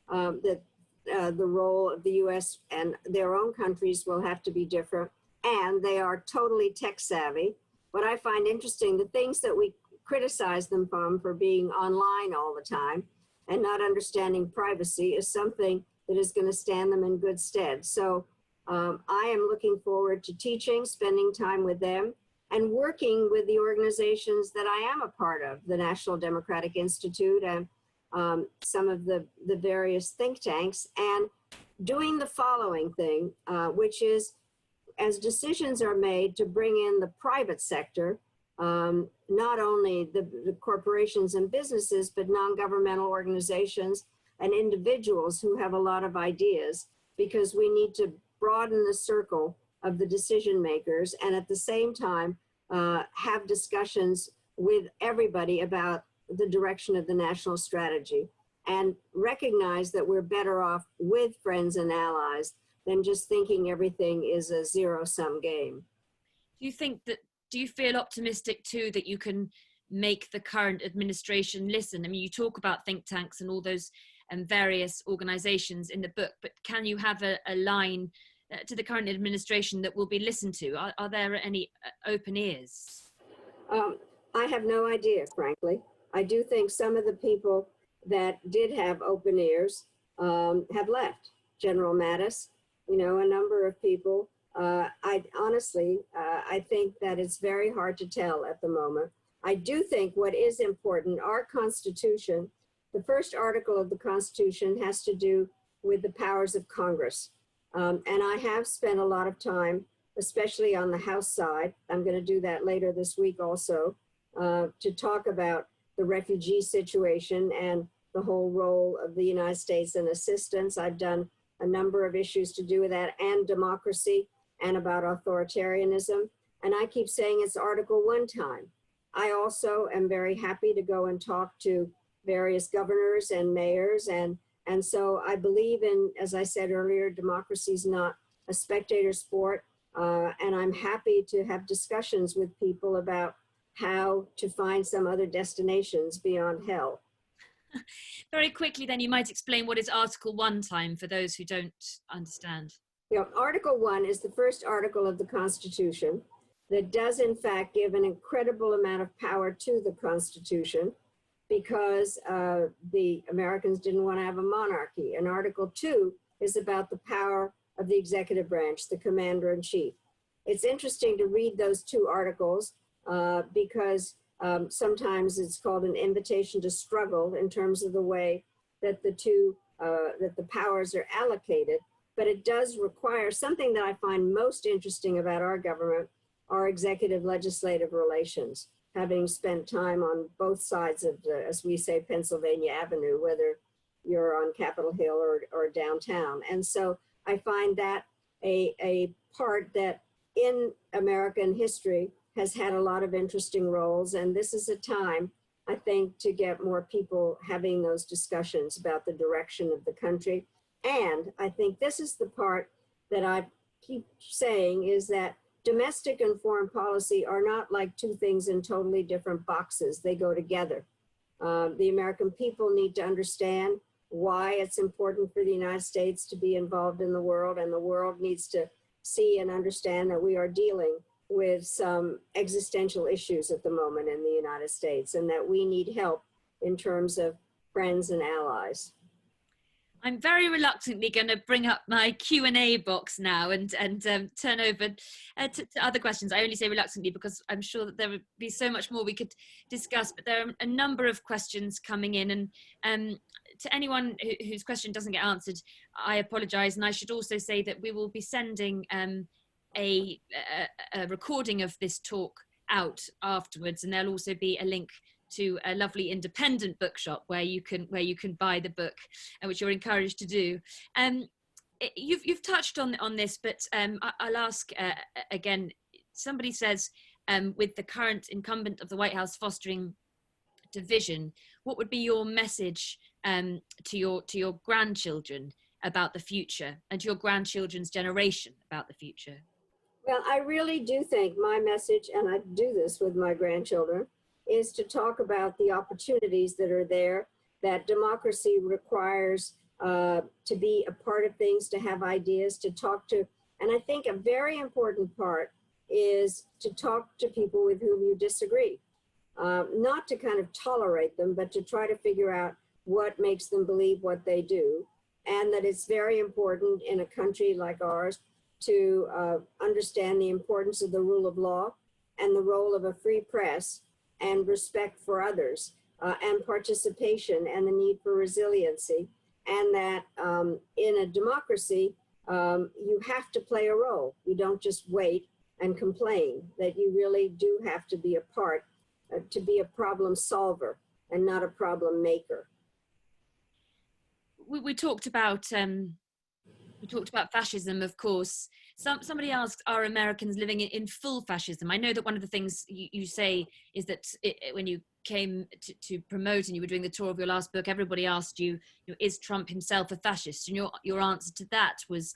Speaker 2: that the role of the U.S. and their own countries will have to be different, and they are totally tech savvy. What I find interesting, the things that we criticize them for being online all the time and not understanding privacy, is something that is going to stand them in good stead. So I am looking forward to teaching, spending time with them, and working with the organizations that I am a part of, the National Democratic Institute and some of the various think tanks, and doing the following thing, which is, as decisions are made to bring in the private sector, not only the corporations and businesses, but non-governmental organizations and individuals who have a lot of ideas, because we need to broaden the circle of the decision makers, and at the same time have discussions with everybody about the direction of the national strategy, and recognize that we're better off with friends and allies than just thinking everything is a zero-sum game.
Speaker 1: Do you feel optimistic too that you can make the current administration listen? I mean, you talk about think tanks and all those various organizations in the book, but can you have a line to the current administration that will be listened to? Are there any open ears?
Speaker 2: I have no idea, frankly. I do think some of the people that did have open ears have left. General Mattis, a number of people. I honestly, I think that it's very hard to tell at the moment. I do think what is important, our Constitution, the first article of the Constitution has to do with the powers of Congress. And I have spent a lot of time, especially on the House side, I'm going to do that later this week also, to talk about the refugee situation and the whole role of the United States in assistance. I've done a number of issues to do with that, and democracy, and about authoritarianism. And I keep saying it's Article 1 time. I also am very happy to go and talk to various governors and mayors. And so I believe in, as I said earlier, democracy is not a spectator sport. And I'm happy to have discussions with people about how to find some other destinations beyond hell.
Speaker 1: Very quickly, then, you might explain what is Article 1 time for those who don't understand.
Speaker 2: Article 1 is the first article of the Constitution that does, in fact, give an incredible amount of power to the Constitution, because the Americans didn't want to have a monarchy. And Article 2 is about the power of the executive branch, the commander-in-chief. It's interesting to read those two articles because sometimes it's called an invitation to struggle in terms of the way that that the powers are allocated. But it does require something that I find most interesting about our government, our executive legislative relations, having spent time on both sides of the, as we say, Pennsylvania Avenue, whether you're on Capitol Hill or downtown. And so I find that a part that in American history has had a lot of interesting roles. And this is a time, I think, to get more people having those discussions about the direction of the country. And I think this is the part that I keep saying, is that domestic and foreign policy are not like two things in totally different boxes. They go together. The American people need to understand why it's important for the United States to be involved in the world, and the world needs to see and understand that we are dealing with some existential issues at the moment in the United States, and that we need help in terms of friends and allies.
Speaker 1: I'm very reluctantly going to bring up my Q&A box now and turn over to other questions. I only say reluctantly because I'm sure that there would be so much more we could discuss, but there are a number of questions coming in, and to anyone whose question doesn't get answered, I apologise. And I should also say that we will be sending a recording of this talk out afterwards, and there'll also be a link to a lovely independent bookshop where you can buy the book, which you're encouraged to do. You've touched on this, but I'll ask again. Somebody says, with the current incumbent of the White House fostering division, what would be your message to your grandchildren about the future, and to your grandchildren's generation about the future?
Speaker 2: Well, I really do think my message, and I do this with my grandchildren, is to talk about the opportunities that are there, that democracy requires to be a part of things, to have ideas, to talk to. And I think a very important part is to talk to people with whom you disagree. Not to kind of tolerate them, but to try to figure out what makes them believe what they do. And that it's very important in a country like ours to understand the importance of the rule of law and the role of a free press and respect for others and participation and the need for resiliency. And that in a democracy, you have to play a role. You don't just wait and complain, that you really do have to be a part, to be a problem solver and not a problem maker.
Speaker 1: We talked about fascism, of course. Somebody asked, are Americans living in full fascism? I know that one of the things you say is that when you came to promote and you were doing the tour of your last book, everybody asked you, is Trump himself a fascist? And your answer to that was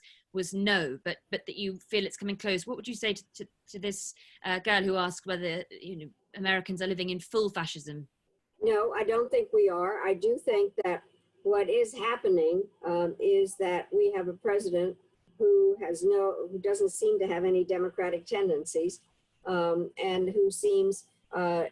Speaker 1: no, but that you feel it's coming close. What would you say to this girl who asked whether Americans are living in full fascism?
Speaker 2: No, I don't think we are. I do think that what is happening is that we have a president who doesn't seem to have any democratic tendencies, and who seems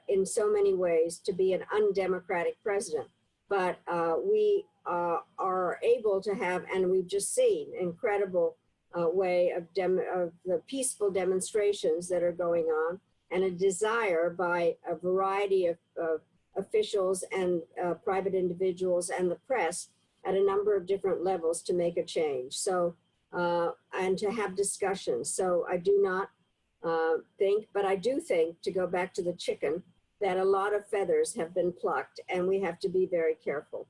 Speaker 2: in so many ways to be an undemocratic president. But we are able to have, and we've just seen, incredible way of the peaceful demonstrations that are going on, and a desire by a variety of officials and private individuals and the press at a number of different levels to make a change. So, and to have discussions. So I do not think, but I do think, to go back to the chicken, that a lot of feathers have been plucked and we have to be very careful.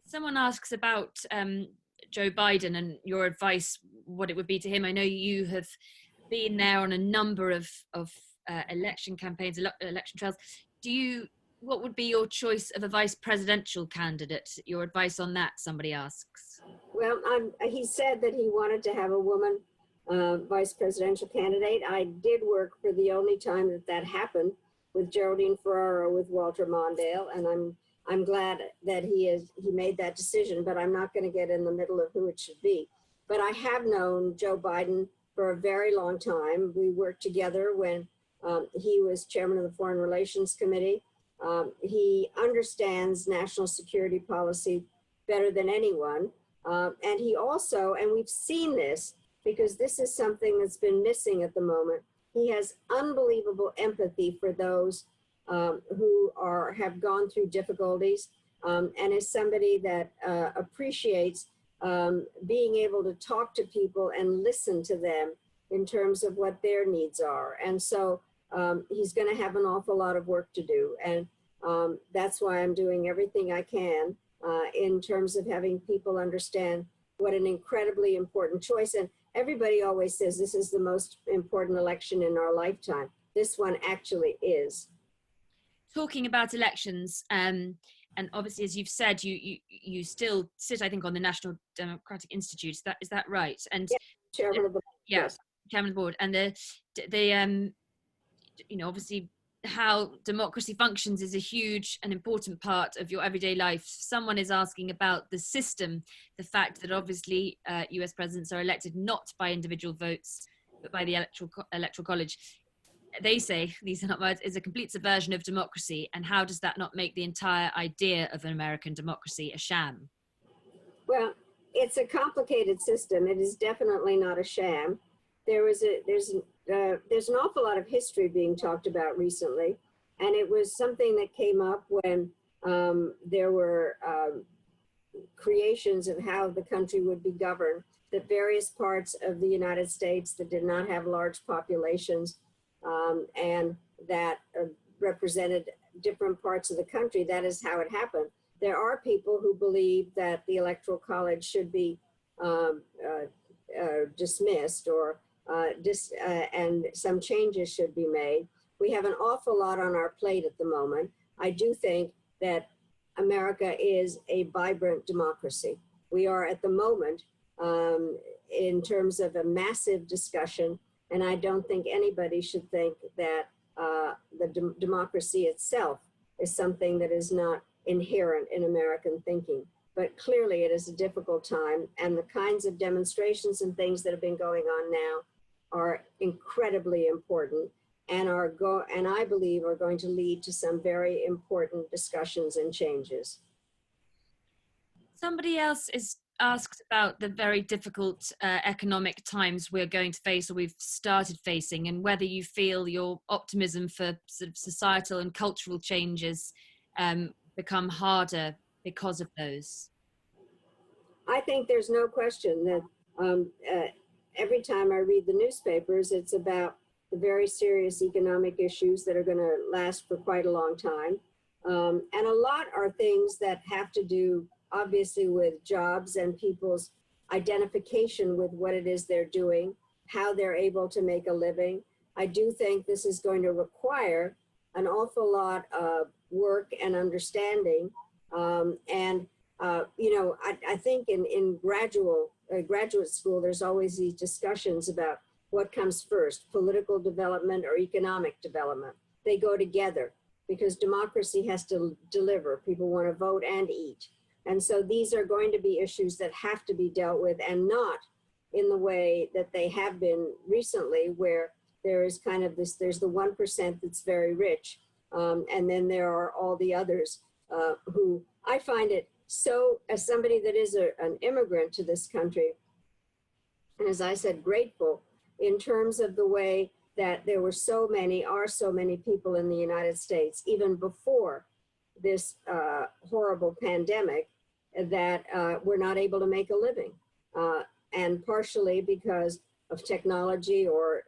Speaker 1: Someone asks about Joe Biden and your advice, what it would be to him. I know you have been there on a number of election campaigns, election trials. What would be your choice of a vice presidential candidate? Your advice on that, somebody asks.
Speaker 2: Well, he said that he wanted to have a woman vice presidential candidate. I did work for the only time that happened with Geraldine Ferraro with Walter Mondale, and I'm glad that he made that decision, but I'm not going to get in the middle of who it should be. But I have known Joe Biden for a very long time. We worked together when he was chairman of the Foreign Relations Committee. He understands national security policy better than anyone. And he also, and we've seen this because this is something that's been missing at the moment, he has unbelievable empathy for those who have gone through difficulties, and is somebody that appreciates being able to talk to people and listen to them in terms of what their needs are. And so he's going to have an awful lot of work to do. And that's why I'm doing everything I can in terms of having people understand what an incredibly important choice. And everybody always says this is the most important election in our lifetime. This one actually is.
Speaker 1: Talking about elections, and obviously, as you've said, you still sit, I think, on the National Democratic Institute. Is that right? And
Speaker 2: yeah, chairman of the
Speaker 1: yeah.
Speaker 2: yes.
Speaker 1: chairman of the board, and the obviously how democracy functions is a huge and important part of your everyday life. Someone is asking about the system, the fact that obviously US presidents are elected not by individual votes, but by the electoral college. They say, these are not words, is a complete subversion of democracy. And how does that not make the entire idea of an American democracy a sham?
Speaker 2: Well, it's a complicated system. It is definitely not a sham. There's an awful lot of history being talked about recently, and it was something that came up when there were creations of how the country would be governed, that various parts of the United States that did not have large populations and that represented different parts of the country. That is how it happened. There are people who believe that the Electoral College should be dismissed or and some changes should be made. We have an awful lot on our plate at the moment. I do think that America is a vibrant democracy. We are at the moment in terms of a massive discussion, and I don't think anybody should think that the democracy itself is something that is not inherent in American thinking. But clearly it is a difficult time, and the kinds of demonstrations and things that have been going on now are incredibly important and and I believe are going to lead to some very important discussions and changes.
Speaker 1: Somebody else is asked about the very difficult economic times we're going to face, or we've started facing, and whether you feel your optimism for sort of societal and cultural changes become harder because of those.
Speaker 2: I think there's no question that every time I read the newspapers, it's about the very serious economic issues that are going to last for quite a long time. And a lot are things that have to do, obviously, with jobs and people's identification with what it is they're doing, how they're able to make a living. I do think this is going to require an awful lot of work and understanding. I think in graduate school, there's always these discussions about what comes first, political development or economic development. They go together because democracy has to deliver. People want to vote and eat. And so these are going to be issues that have to be dealt with, and not in the way that they have been recently, where there is kind of this, there's the 1% that's very rich. And then there are all the others who I find it so, as somebody that is an immigrant to this country, and as I said, grateful in terms of the way that there were so many people in the United States, even before this horrible pandemic, that were not able to make a living. And partially because of technology or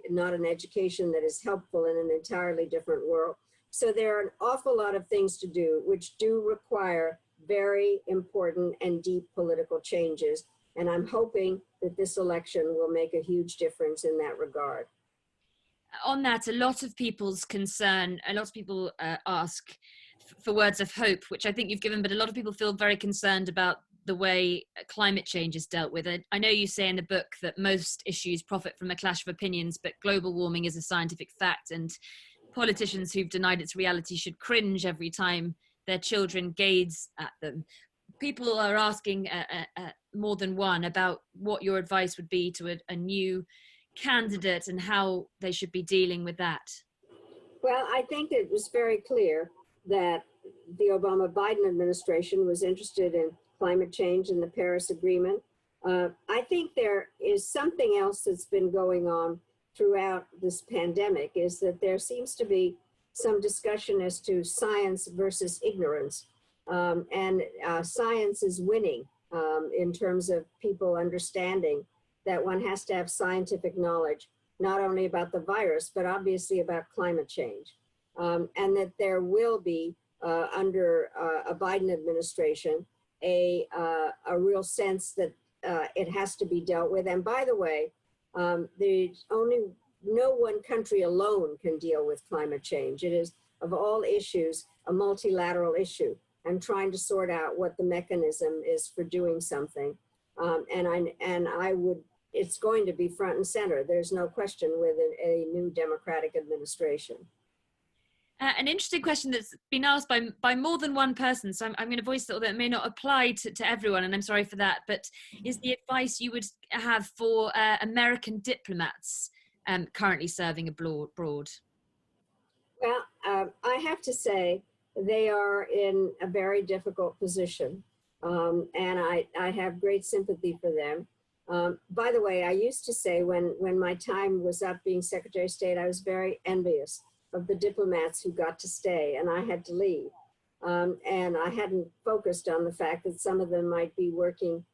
Speaker 2: not an education that is helpful in an entirely different world. So there are an awful lot of things to do, which do require very important and deep political changes. And I'm hoping that this election will make a huge difference in that regard.
Speaker 1: On that, a lot of people's concern, a lot of people ask for words of hope, which I think you've given, but a lot of people feel very concerned about the way climate change is dealt with. I know you say in the book that most issues profit from a clash of opinions, but global warming is a scientific fact, and politicians who've denied its reality should cringe every time their children gaze at them. People are asking more than one about what your advice would be to a new candidate and how they should be dealing with that.
Speaker 2: Well, I think it was very clear that the Obama-Biden administration was interested in climate change and the Paris Agreement. I think there is something else that's been going on throughout this pandemic, is that there seems to be some discussion as to science versus ignorance. Science is winning in terms of people understanding that one has to have scientific knowledge, not only about the virus, but obviously about climate change. And that there will be, under a Biden administration, a real sense that it has to be dealt with. And by the way, there's no one country alone can deal with climate change. It is, of all issues, a multilateral issue, and trying to sort out what the mechanism is for doing something. And I would it's going to be front and center. There's no question with a new Democratic administration.
Speaker 1: An interesting question that's been asked by more than one person, so I'm going to voice that may not apply to everyone, and I'm sorry for that, but is the advice you would have for American diplomats currently serving abroad?
Speaker 2: Well, I have to say they are in a very difficult position, and I have great sympathy for them. By the way, I used to say when my time was up being Secretary of State, I was very envious of the diplomats who got to stay and I had to leave. And I hadn't focused on the fact that some of them might be working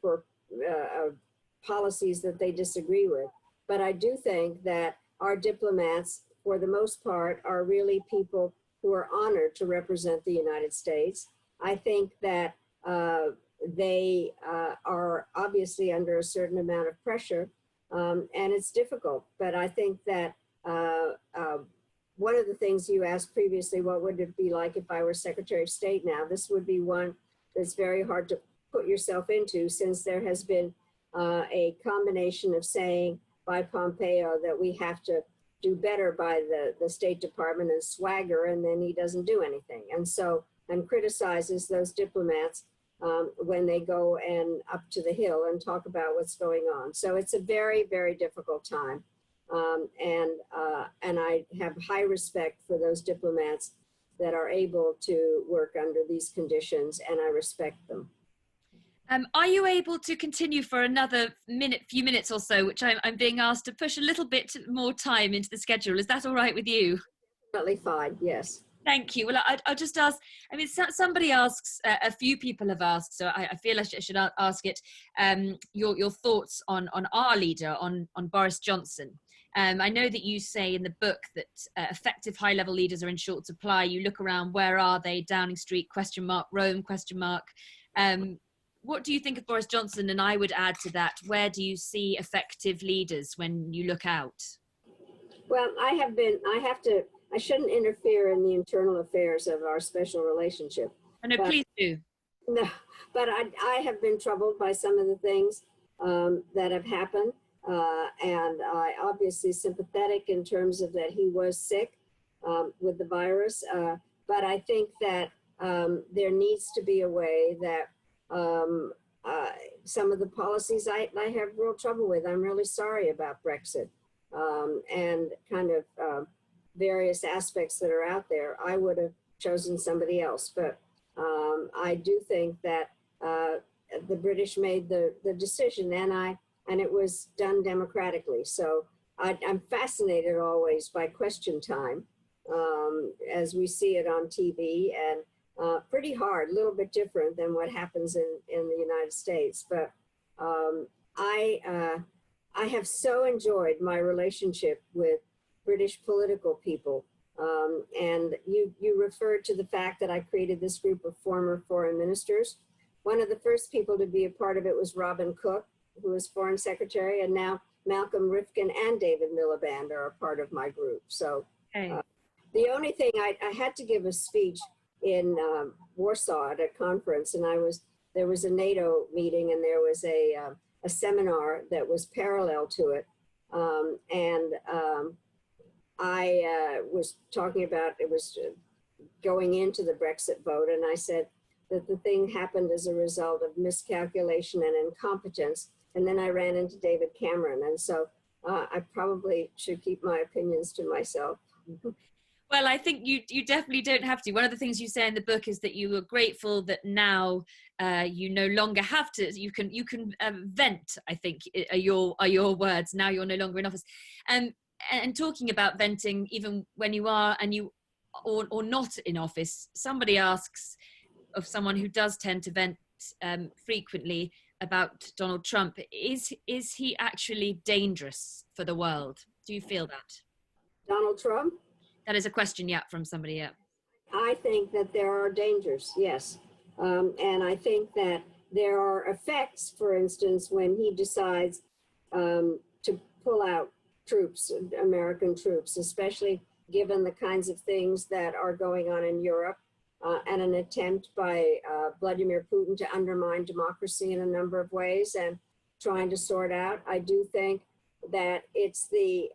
Speaker 2: for policies that they disagree with. But I do think that our diplomats, for the most part, are really people who are honored to represent the United States. I think that they are obviously under a certain amount of pressure, and it's difficult. But I think that one of the things you asked previously, what would it be like if I were Secretary of State now? This would be one that's very hard to put yourself into, since there has been a combination of saying by Pompeo that we have to do better by the State Department and swagger, and then he doesn't do anything. And criticizes those diplomats when they go and up to the Hill and talk about what's going on. So it's a very, very difficult time. And I have high respect for those diplomats that are able to work under these conditions, and I respect them.
Speaker 1: Are you able to continue for another few minutes or so, which I'm being asked to push a little bit more time into the schedule? Is that all right with you?
Speaker 2: Definitely fine, yes.
Speaker 1: Thank you. Well, I'll just ask, I mean, somebody asks, a few people have asked, so I feel I should ask it, your thoughts on our leader, on Boris Johnson. I know that you say in the book that effective high-level leaders are in short supply. You look around, where are they? Downing Street, ? Rome, ? What do you think of Boris Johnson? And I would add to that, where do you see effective leaders when you look out?
Speaker 2: Well, I shouldn't interfere in the internal affairs of our special relationship.
Speaker 1: Oh, no, please do.
Speaker 2: No, but I have been troubled by some of the things that have happened. And I obviously sympathetic in terms of that he was sick with the virus. But I think that there needs to be a way that some of the policies I have real trouble with. I'm really sorry about Brexit and kind of various aspects that are out there. I would have chosen somebody else, but I do think that the British made the decision, and it was done democratically. So I'm fascinated always by Question Time as we see it on TV, and pretty hard, a little bit different than what happens in the United States. But I have so enjoyed my relationship with British political people. And you referred to the fact that I created this group of former foreign ministers. One of the first people to be a part of it was Robin Cook, who was foreign secretary, and now Malcolm Rifkin and David Miliband are a part of my group. So the only thing, I had to give a speech in Warsaw at a conference, and there was a NATO meeting, and there was a seminar that was parallel to it. I was talking about, it was going into the Brexit vote, and I said that the thing happened as a result of miscalculation and incompetence. And then I ran into David Cameron. And so I probably should keep my opinions to myself.
Speaker 1: Well, I think you definitely don't have to. One of the things you say in the book is that you were grateful that now you no longer have to. You can vent, I think, are your words. Now you're no longer in office. And talking about venting, even when you are or not in office, somebody asks of someone who does tend to vent frequently about Donald Trump, is he actually dangerous for the world? Do you feel that?
Speaker 2: Donald Trump?
Speaker 1: That is a question, yeah, from somebody, yeah.
Speaker 2: I think that there are dangers, yes. And I think that there are effects, for instance, when he decides to pull out troops, American troops, especially given the kinds of things that are going on in Europe and an attempt by Vladimir Putin to undermine democracy in a number of ways. And trying to sort out. I do think that it's the,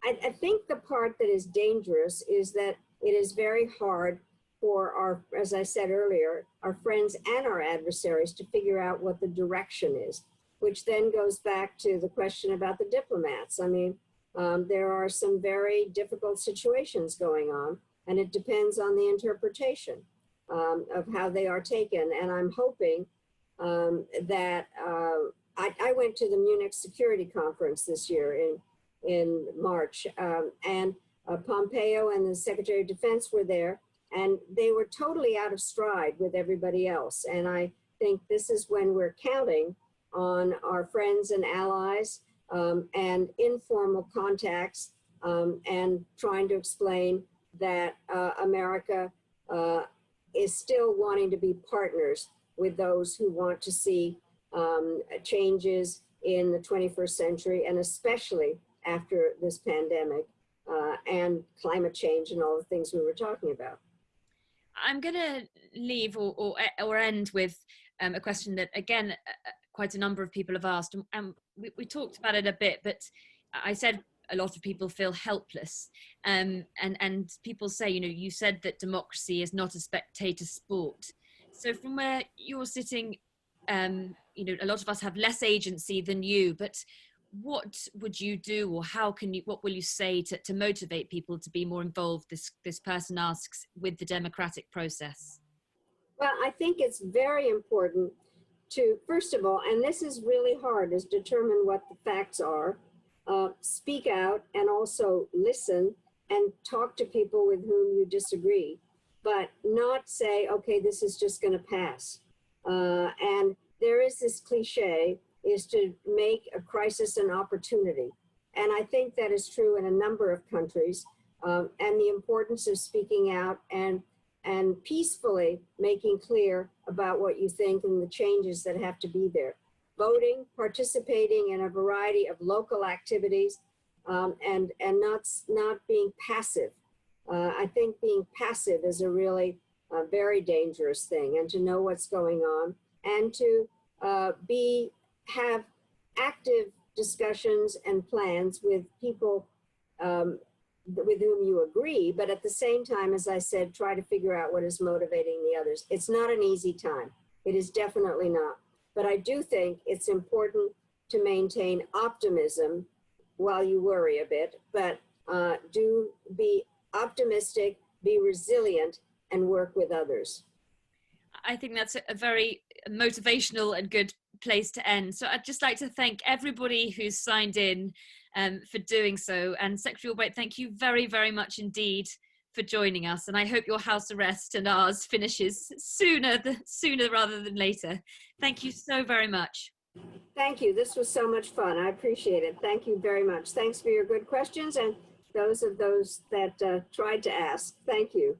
Speaker 2: I think the part that is dangerous is that it is very hard for our, as I said earlier, our friends and our adversaries to figure out what the direction is, which then goes back to the question about the diplomats. I mean, there are some very difficult situations going on, and it depends on the interpretation of how they are taken. And I'm hoping that I went to the Munich Security Conference this year in March, and Pompeo and the Secretary of Defense were there, and they were totally out of stride with everybody else. And I think this is when we're counting on our friends and allies and informal contacts and trying to explain that America is still wanting to be partners with those who want to see changes in the 21st century, and especially after this pandemic and climate change and all the things we were talking about.
Speaker 1: I'm going to leave or end with a question that, again, quite a number of people have asked, and we talked about it a bit, but I said a lot of people feel helpless, and people say, you know, you said that democracy is not a spectator sport. So from where you're sitting, you know, a lot of us have less agency than you, but what would you do, or what will you say to motivate people to be more involved, this person asks, with the democratic process?
Speaker 2: Well, I think it's very important to, first of all, and this is really hard, is determine what the facts are, speak out, and also listen and talk to people with whom you disagree, but not say, okay, this is just going to pass. And there is this cliche, is to make a crisis an opportunity. And I think that is true in a number of countries, and the importance of speaking out and peacefully making clear about what you think and the changes that have to be there. Voting, participating in a variety of local activities, and not being passive. I think being passive is a really very dangerous thing, and to know what's going on, and to have active discussions and plans with people with whom you agree, but at the same time, as I said, try to figure out what is motivating the others. It's not an easy time. It is definitely not. But I do think it's important to maintain optimism while you worry a bit, but do be optimistic, be resilient, and work with others.
Speaker 1: I think that's a very motivational and good place to end. So I'd just like to thank everybody who's signed in for doing so. And Secretary Albright, thank you very, very much indeed for joining us. And I hope your house arrest and ours finishes sooner rather than later. Thank you so very much.
Speaker 2: Thank you. This was so much fun. I appreciate it. Thank you very much. Thanks for your good questions and those that tried to ask. Thank you.